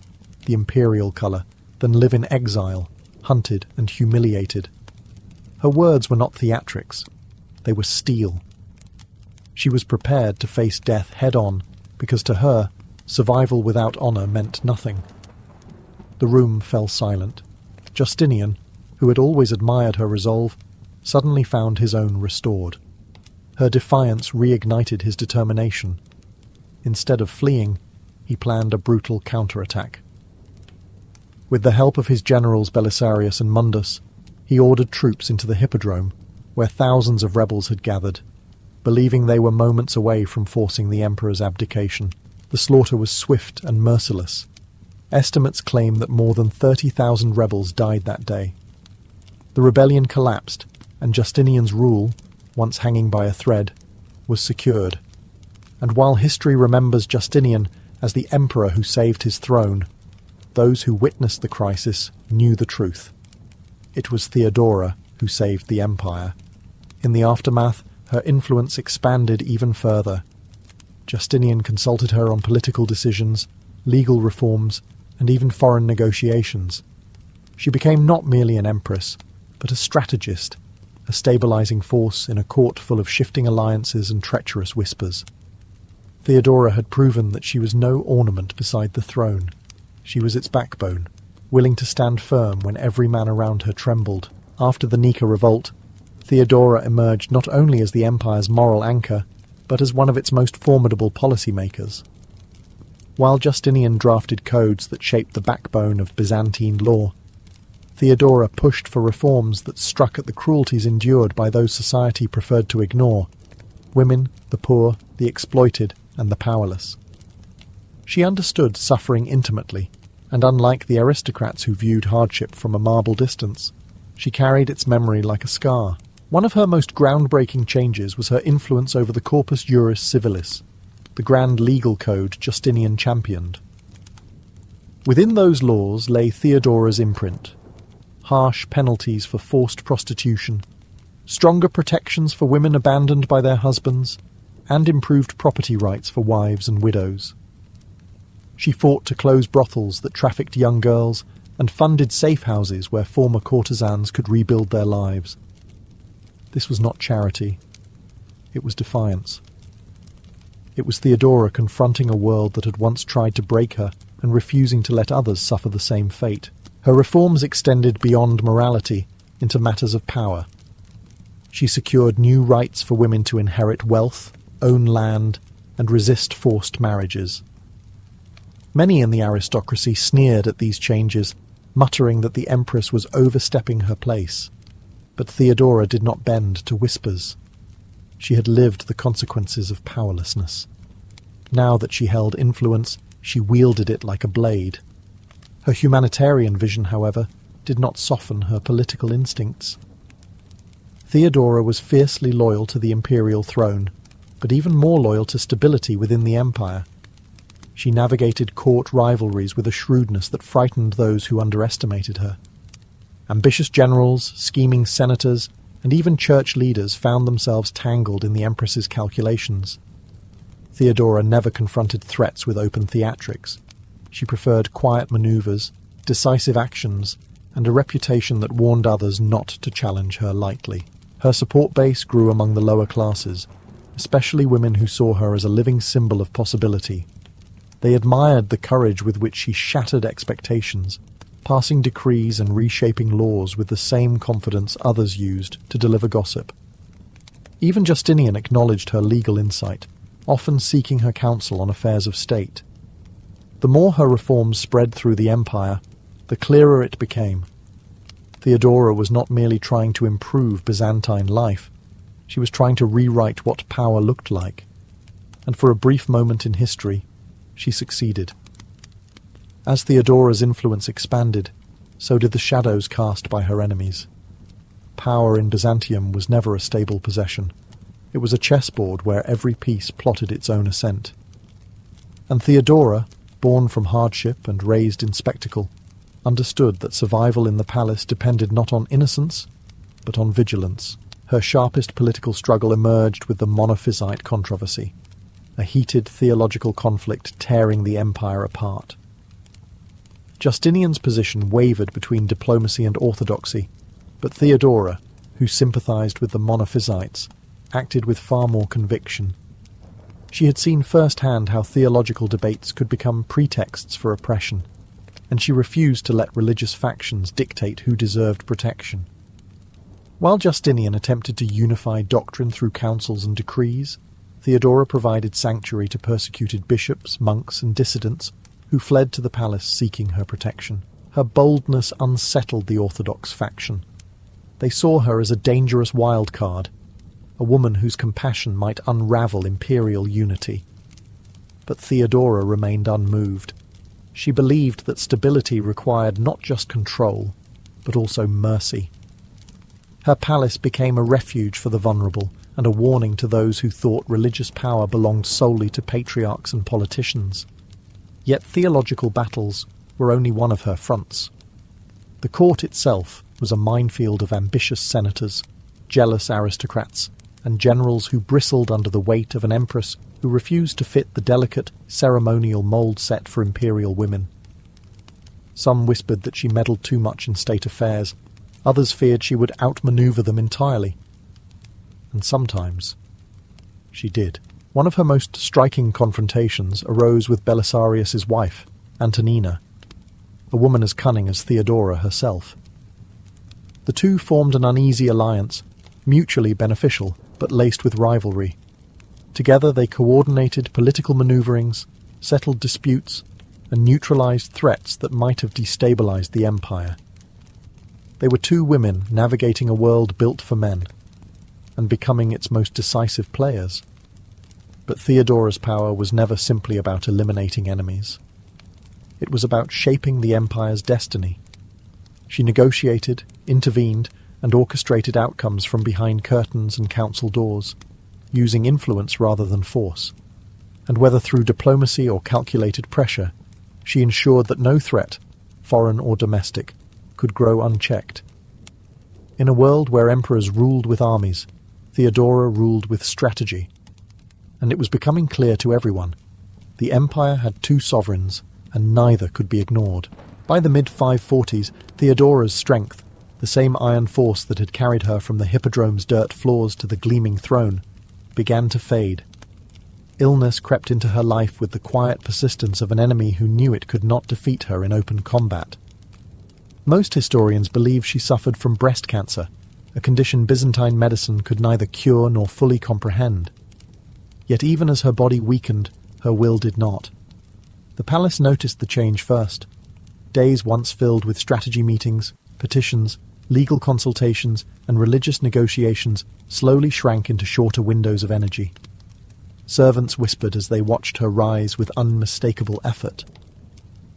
the imperial colour, than live in exile, hunted and humiliated. Her words were not theatrics, they were steel. She was prepared to face death head-on, because to her, survival without honour meant nothing. The room fell silent. Justinian, who had always admired her resolve, suddenly found his own restored. Her defiance reignited his determination. Instead of fleeing, he planned a brutal counterattack. With the help of his generals Belisarius and Mundus, he ordered troops into the Hippodrome, where thousands of rebels had gathered, believing they were moments away from forcing the emperor's abdication. The slaughter was swift and merciless. Estimates claim that more than 30,000 rebels died that day. The rebellion collapsed, and Justinian's rule, once hanging by a thread, was secured. And while history remembers Justinian as the emperor who saved his throne, those who witnessed the crisis knew the truth. It was Theodora who saved the empire. In the aftermath, her influence expanded even further. Justinian consulted her on political decisions, legal reforms, and even foreign negotiations. She became not merely an empress, but a strategist, a stabilizing force in a court full of shifting alliances and treacherous whispers. Theodora had proven that she was no ornament beside the throne. She was its backbone, willing to stand firm when every man around her trembled. After the Nika revolt, Theodora emerged not only as the empire's moral anchor, but as one of its most formidable policymakers. While Justinian drafted codes that shaped the backbone of Byzantine law, Theodora pushed for reforms that struck at the cruelties endured by those society preferred to ignore: women, the poor, the exploited, and the powerless. She understood suffering intimately, and unlike the aristocrats who viewed hardship from a marble distance, she carried its memory like a scar. One of her most groundbreaking changes was her influence over the Corpus Juris Civilis, the grand legal code Justinian championed. Within those laws lay Theodora's imprint: harsh penalties for forced prostitution, stronger protections for women abandoned by their husbands, and improved property rights for wives and widows. She fought to close brothels that trafficked young girls and funded safe houses where former courtesans could rebuild their lives. This was not charity. It was defiance. It was Theodora confronting a world that had once tried to break her and refusing to let others suffer the same fate. Her reforms extended beyond morality into matters of power. She secured new rights for women to inherit wealth, own land, and resist forced marriages. Many in the aristocracy sneered at these changes, muttering that the empress was overstepping her place. But Theodora did not bend to whispers. She had lived the consequences of powerlessness. Now that she held influence, she wielded it like a blade. Her humanitarian vision, however, did not soften her political instincts. Theodora was fiercely loyal to the imperial throne, but even more loyal to stability within the empire. She navigated court rivalries with a shrewdness that frightened those who underestimated her. Ambitious generals, scheming senators, and even church leaders found themselves tangled in the empress's calculations. Theodora never confronted threats with open theatrics. She preferred quiet maneuvers, decisive actions, and a reputation that warned others not to challenge her lightly. Her support base grew among the lower classes, especially women who saw her as a living symbol of possibility. They admired the courage with which she shattered expectations, passing decrees and reshaping laws with the same confidence others used to deliver gossip. Even Justinian acknowledged her legal insight, often seeking her counsel on affairs of state. The more her reforms spread through the empire, the clearer it became. Theodora was not merely trying to improve Byzantine life, she was trying to rewrite what power looked like. And for a brief moment in history, she succeeded. As Theodora's influence expanded, so did the shadows cast by her enemies. Power in Byzantium was never a stable possession. It was a chessboard where every piece plotted its own ascent. And Theodora, born from hardship and raised in spectacle, understood that survival in the palace depended not on innocence, but on vigilance. Her sharpest political struggle emerged with the Monophysite controversy, a heated theological conflict tearing the empire apart. Justinian's position wavered between diplomacy and orthodoxy, but Theodora, who sympathized with the Monophysites, acted with far more conviction. She had seen firsthand how theological debates could become pretexts for oppression, and she refused to let religious factions dictate who deserved protection. While Justinian attempted to unify doctrine through councils and decrees, Theodora provided sanctuary to persecuted bishops, monks, and dissidents who fled to the palace seeking her protection. Her boldness unsettled the Orthodox faction. They saw her as a dangerous wild card, a woman whose compassion might unravel imperial unity. But Theodora remained unmoved. She believed that stability required not just control, but also mercy. Her palace became a refuge for the vulnerable and a warning to those who thought religious power belonged solely to patriarchs and politicians. Yet theological battles were only one of her fronts. The court itself was a minefield of ambitious senators, jealous aristocrats, and generals who bristled under the weight of an empress who refused to fit the delicate, ceremonial mould set for imperial women. Some whispered that she meddled too much in state affairs. Others feared she would outmaneuver them entirely. And sometimes she did. One of her most striking confrontations arose with Belisarius's wife, Antonina, a woman as cunning as Theodora herself. The two formed an uneasy alliance, mutually beneficial but laced with rivalry. Together they coordinated political maneuverings, settled disputes, and neutralized threats that might have destabilized the empire. They were two women navigating a world built for men, and becoming its most decisive players. But Theodora's power was never simply about eliminating enemies. It was about shaping the empire's destiny. She negotiated, intervened, and orchestrated outcomes from behind curtains and council doors, using influence rather than force. And whether through diplomacy or calculated pressure, she ensured that no threat, foreign or domestic, could grow unchecked. In a world where emperors ruled with armies, Theodora ruled with strategy. And it was becoming clear to everyone. The empire had two sovereigns, and neither could be ignored. By the mid-540s, Theodora's strength, the same iron force that had carried her from the hippodrome's dirt floors to the gleaming throne, began to fade. Illness crept into her life with the quiet persistence of an enemy who knew it could not defeat her in open combat. Most historians believe she suffered from breast cancer, a condition Byzantine medicine could neither cure nor fully comprehend. Yet even as her body weakened, her will did not. The palace noticed the change first. Days once filled with strategy meetings, petitions, legal consultations, and religious negotiations slowly shrank into shorter windows of energy. Servants whispered as they watched her rise with unmistakable effort.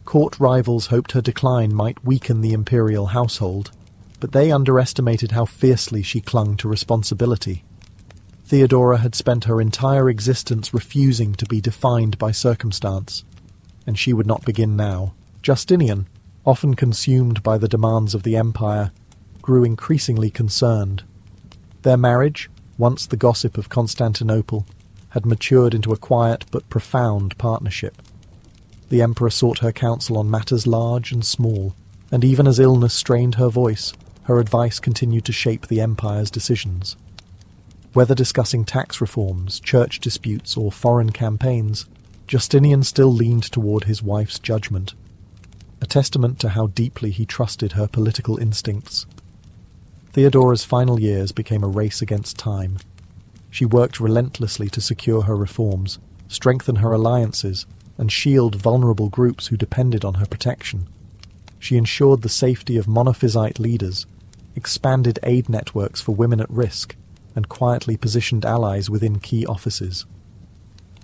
Court rivals hoped her decline might weaken the imperial household, but they underestimated how fiercely she clung to responsibility. Theodora had spent her entire existence refusing to be defined by circumstance, and she would not begin now. Justinian, often consumed by the demands of the empire, grew increasingly concerned. Their marriage, once the gossip of Constantinople, had matured into a quiet but profound partnership. The emperor sought her counsel on matters large and small, and even as illness strained her voice, her advice continued to shape the empire's decisions. Whether discussing tax reforms, church disputes, or foreign campaigns, Justinian still leaned toward his wife's judgment, a testament to how deeply he trusted her political instincts. Theodora's final years became a race against time. She worked relentlessly to secure her reforms, strengthen her alliances, and shield vulnerable groups who depended on her protection. She ensured the safety of Monophysite leaders, expanded aid networks for women at risk, and quietly positioned allies within key offices.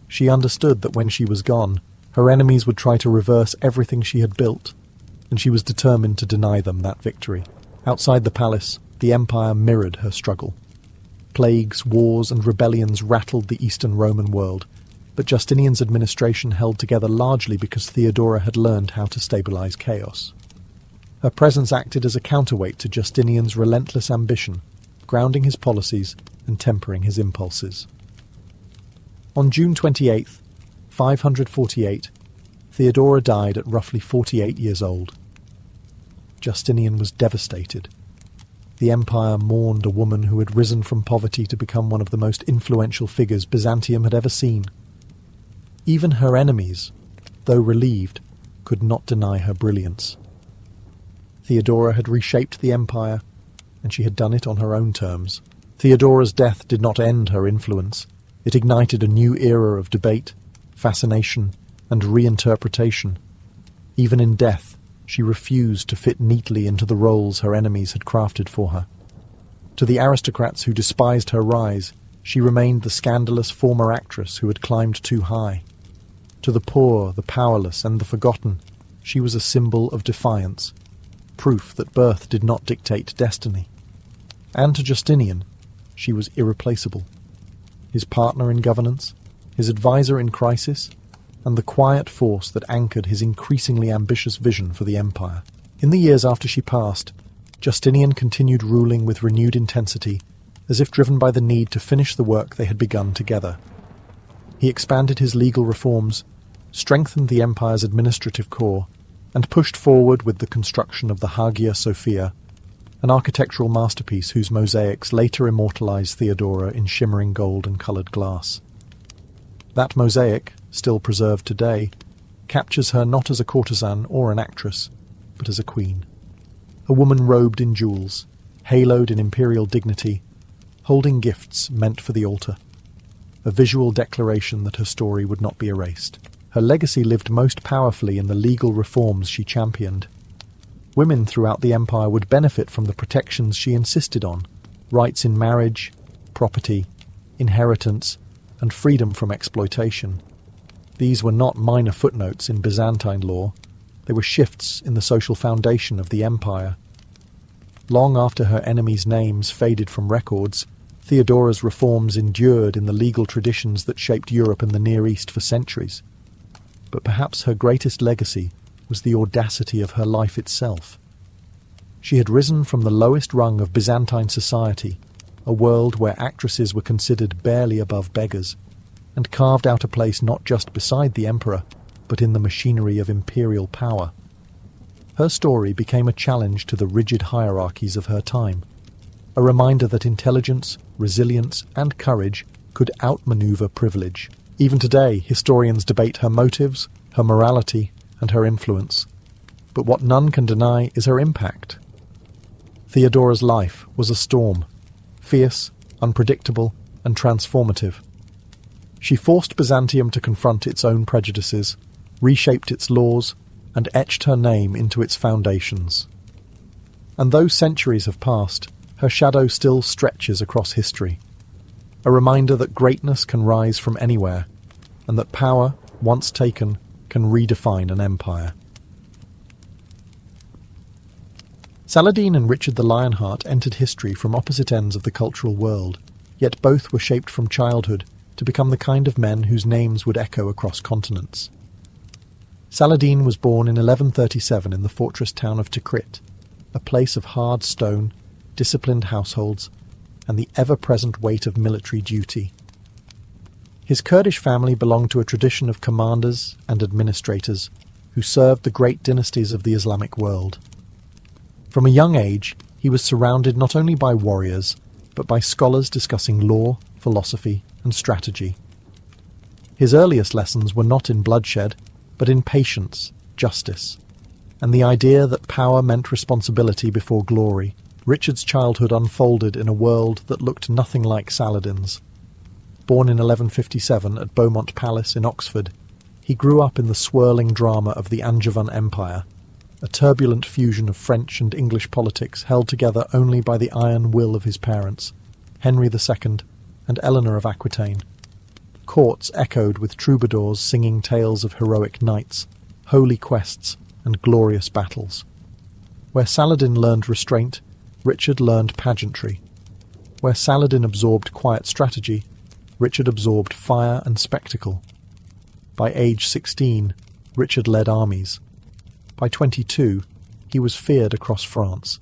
She understood that when she was gone, her enemies would try to reverse everything she had built, and she was determined to deny them that victory. Outside the palace, the empire mirrored her struggle. Plagues, wars, and rebellions rattled the Eastern Roman world, but Justinian's administration held together largely because Theodora had learned how to stabilize chaos. Her presence acted as a counterweight to Justinian's relentless ambition, grounding his policies and tempering his impulses. On June 28, 548, Theodora died at roughly 48 years old. Justinian was devastated. The empire mourned a woman who had risen from poverty to become one of the most influential figures Byzantium had ever seen. Even her enemies, though relieved, could not deny her brilliance. Theodora had reshaped the empire, and she had done it on her own terms. Theodora's death did not end her influence. It ignited a new era of debate, fascination, and reinterpretation. Even in death, she refused to fit neatly into the roles her enemies had crafted for her. To the aristocrats who despised her rise, she remained the scandalous former actress who had climbed too high. To the poor, the powerless, and the forgotten, she was a symbol of defiance, proof that birth did not dictate destiny. And to Justinian, she was irreplaceable. His partner in governance, his advisor in crisis, and the quiet force that anchored his increasingly ambitious vision for the empire. In the years after she passed, Justinian continued ruling with renewed intensity, as if driven by the need to finish the work they had begun together. He expanded his legal reforms, strengthened the empire's administrative core, and pushed forward with the construction of the Hagia Sophia, an architectural masterpiece whose mosaics later immortalized Theodora in shimmering gold and colored glass. That mosaic, still preserved today, captures her not as a courtesan or an actress, but as a queen. A woman robed in jewels, haloed in imperial dignity, holding gifts meant for the altar. A visual declaration that her story would not be erased. Her legacy lived most powerfully in the legal reforms she championed. Women throughout the empire would benefit from the protections she insisted on: rights in marriage, property, inheritance, and freedom from exploitation. These were not minor footnotes in Byzantine law, they were shifts in the social foundation of the empire. Long after her enemies' names faded from records, Theodora's reforms endured in the legal traditions that shaped Europe and the Near East for centuries. But perhaps her greatest legacy was the audacity of her life itself. She had risen from the lowest rung of Byzantine society, a world where actresses were considered barely above beggars, and carved out a place not just beside the emperor, but in the machinery of imperial power. Her story became a challenge to the rigid hierarchies of her time, a reminder that intelligence, resilience, and courage could outmaneuver privilege. Even today, historians debate her motives, her morality, and her influence. But what none can deny is her impact. Theodora's life was a storm, fierce, unpredictable, and transformative. She forced Byzantium to confront its own prejudices, reshaped its laws, and etched her name into its foundations. And though centuries have passed, her shadow still stretches across history, a reminder that greatness can rise from anywhere, and that power, once taken, can redefine an empire. Saladin and Richard the Lionheart entered history from opposite ends of the cultural world, yet both were shaped from childhood to become the kind of men whose names would echo across continents. Saladin was born in 1137 in the fortress town of Tikrit, a place of hard stone, disciplined households, and the ever-present weight of military duty. His Kurdish family belonged to a tradition of commanders and administrators who served the great dynasties of the Islamic world. From a young age, he was surrounded not only by warriors, but by scholars discussing law, philosophy, and strategy. His earliest lessons were not in bloodshed, but in patience, justice, and the idea that power meant responsibility before glory. Richard's childhood unfolded in a world that looked nothing like Saladin's. Born in 1157 at Beaumont Palace in Oxford, he grew up in the swirling drama of the Angevin Empire, a turbulent fusion of French and English politics held together only by the iron will of his parents, Henry II and Eleanor of Aquitaine. Courts echoed with troubadours singing tales of heroic knights, holy quests, and glorious battles. Where Saladin learned restraint, Richard learned pageantry. Where Saladin absorbed quiet strategy, Richard absorbed fire and spectacle. By age 16, Richard led armies. By 22, he was feared across France.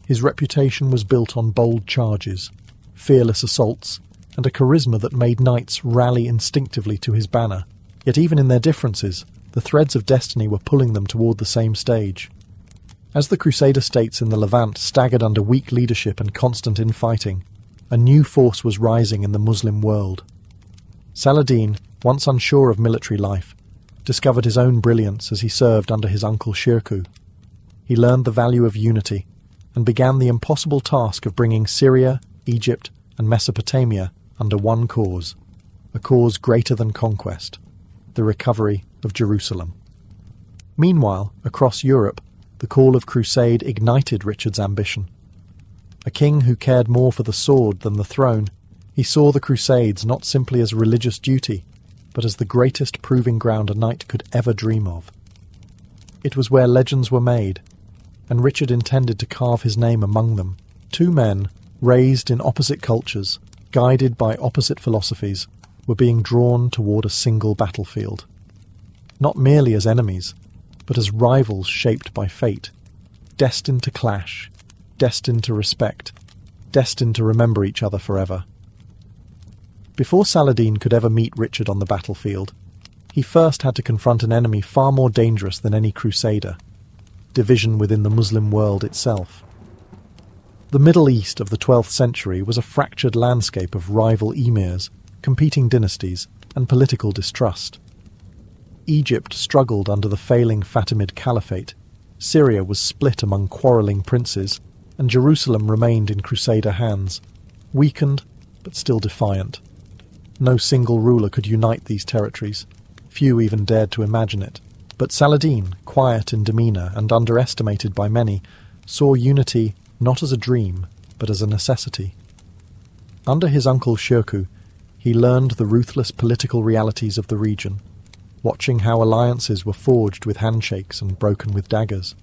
His reputation was built on bold charges, fearless assaults, and a charisma that made knights rally instinctively to his banner. Yet even in their differences, the threads of destiny were pulling them toward the same stage. As the Crusader states in the Levant staggered under weak leadership and constant infighting, a new force was rising in the Muslim world. Saladin, once unsure of military life, discovered his own brilliance as he served under his uncle Shirkuh. He learned the value of unity and began the impossible task of bringing Syria, Egypt, and Mesopotamia under one cause, a cause greater than conquest, the recovery of Jerusalem. Meanwhile, across Europe, the call of crusade ignited Richard's ambition. A king who cared more for the sword than the throne, he saw the Crusades not simply as a religious duty, but as the greatest proving ground a knight could ever dream of. It was where legends were made, and Richard intended to carve his name among them. Two men, raised in opposite cultures, guided by opposite philosophies, were being drawn toward a single battlefield. Not merely as enemies, but as rivals shaped by fate, destined to clash, destined to respect, destined to remember each other forever. Before Saladin could ever meet Richard on the battlefield, he first had to confront an enemy far more dangerous than any crusader: division within the Muslim world itself. The Middle East of the 12th century was a fractured landscape of rival emirs, competing dynasties, and political distrust. Egypt struggled under the failing Fatimid Caliphate, Syria was split among quarrelling princes, and Jerusalem remained in Crusader hands, weakened but still defiant. No single ruler could unite these territories. Few even dared to imagine it. But Saladin, quiet in demeanour and underestimated by many, saw unity not as a dream, but as a necessity. Under his uncle Shirkuh, he learned the ruthless political realities of the region, watching how alliances were forged with handshakes and broken with daggers.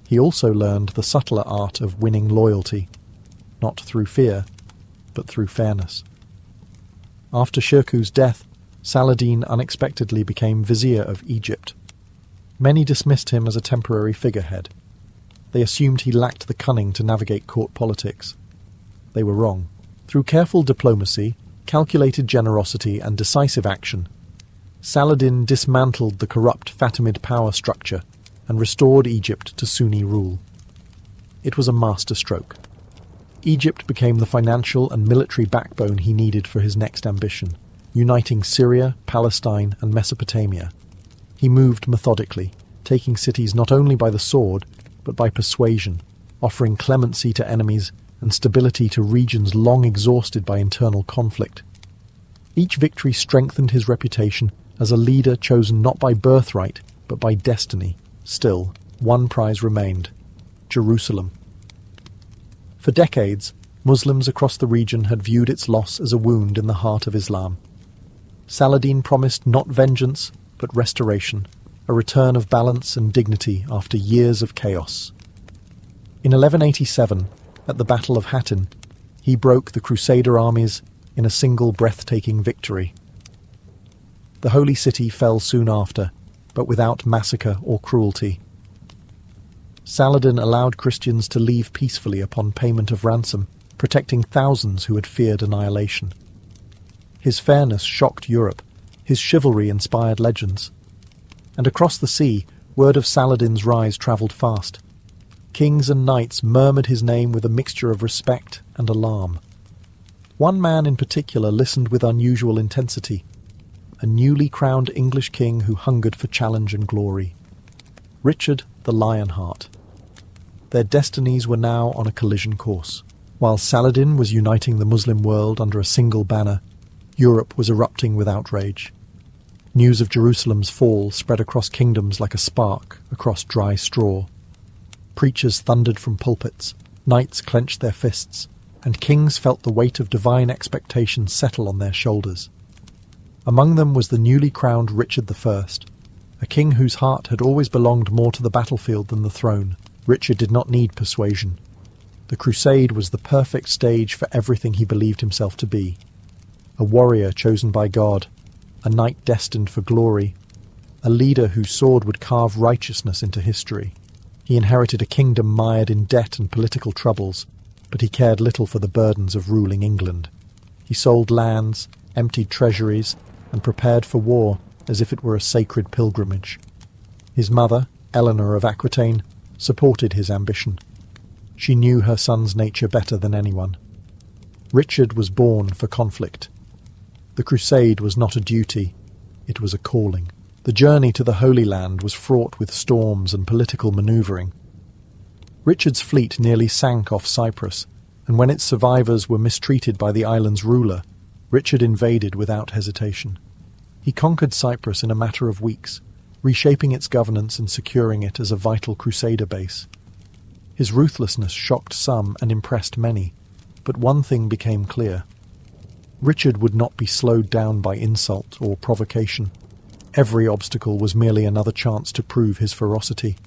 He also learned the subtler art of winning loyalty, not through fear, but through fairness. After Shirkuh's death, Saladin unexpectedly became vizier of Egypt. Many dismissed him as a temporary figurehead. They assumed he lacked the cunning to navigate court politics. They were wrong. Through careful diplomacy, calculated generosity, and decisive action, Saladin dismantled the corrupt Fatimid power structure and restored Egypt to Sunni rule. It was a masterstroke. Egypt became the financial and military backbone he needed for his next ambition, uniting Syria, Palestine, and Mesopotamia. He moved methodically, taking cities not only by the sword, but by persuasion, offering clemency to enemies and stability to regions long exhausted by internal conflict. Each victory strengthened his reputation as a leader chosen not by birthright, but by destiny. Still, one prize remained: Jerusalem. For decades, Muslims across the region had viewed its loss as a wound in the heart of Islam. Saladin promised not vengeance, but restoration, a return of balance and dignity after years of chaos. In 1187, at the Battle of Hattin, he broke the Crusader armies in a single breathtaking victory. The Holy City fell soon after, but without massacre or cruelty. Saladin allowed Christians to leave peacefully upon payment of ransom, protecting thousands who had feared annihilation. His fairness shocked Europe, his chivalry inspired legends. And across the sea, word of Saladin's rise travelled fast. Kings and knights murmured his name with a mixture of respect and alarm. One man in particular listened with unusual intensity, a newly crowned English king who hungered for challenge and glory. Richard the Lionheart. Their destinies were now on a collision course. While Saladin was uniting the Muslim world under a single banner, Europe was erupting with outrage. News of Jerusalem's fall spread across kingdoms like a spark across dry straw. Preachers thundered from pulpits, knights clenched their fists, and kings felt the weight of divine expectation settle on their shoulders. Among them was the newly crowned Richard I, a king whose heart had always belonged more to the battlefield than the throne. Richard did not need persuasion. The crusade was the perfect stage for everything he believed himself to be: a warrior chosen by God, a knight destined for glory, a leader whose sword would carve righteousness into history. He inherited a kingdom mired in debt and political troubles, but he cared little for the burdens of ruling England. He sold lands, emptied treasuries, and prepared for war as if it were a sacred pilgrimage. His mother, Eleanor of Aquitaine, supported his ambition. She knew her son's nature better than anyone. Richard was born for conflict. The crusade was not a duty, it was a calling. The journey to the Holy Land was fraught with storms and political manoeuvring. Richard's fleet nearly sank off Cyprus, and when its survivors were mistreated by the island's ruler, Richard invaded without hesitation. He conquered Cyprus in a matter of weeks, reshaping its governance and securing it as a vital crusader base. His ruthlessness shocked some and impressed many, but one thing became clear. Richard would not be slowed down by insult or provocation. Every obstacle was merely another chance to prove his ferocity.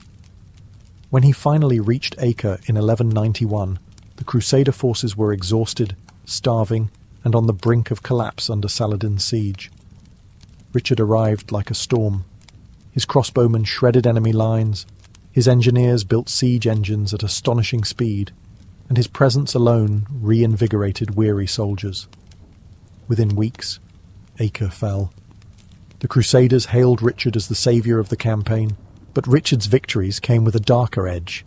When he finally reached Acre in 1191, the Crusader forces were exhausted, starving, and on the brink of collapse under Saladin's siege. Richard arrived like a storm. His crossbowmen shredded enemy lines, his engineers built siege engines at astonishing speed, and his presence alone reinvigorated weary soldiers. Within weeks, Acre fell. The Crusaders hailed Richard as the saviour of the campaign, but Richard's victories came with a darker edge.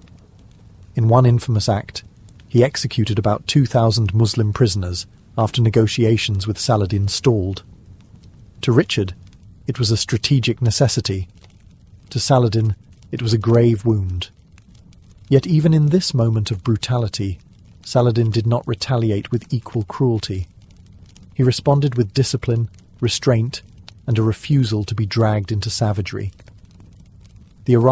In one infamous act, he executed about 2,000 Muslim prisoners after negotiations with Saladin stalled. To Richard, it was a strategic necessity. To Saladin, it was a grave wound. Yet even in this moment of brutality, Saladin did not retaliate with equal cruelty. He responded with discipline, restraint, and a refusal to be dragged into savagery. The arrival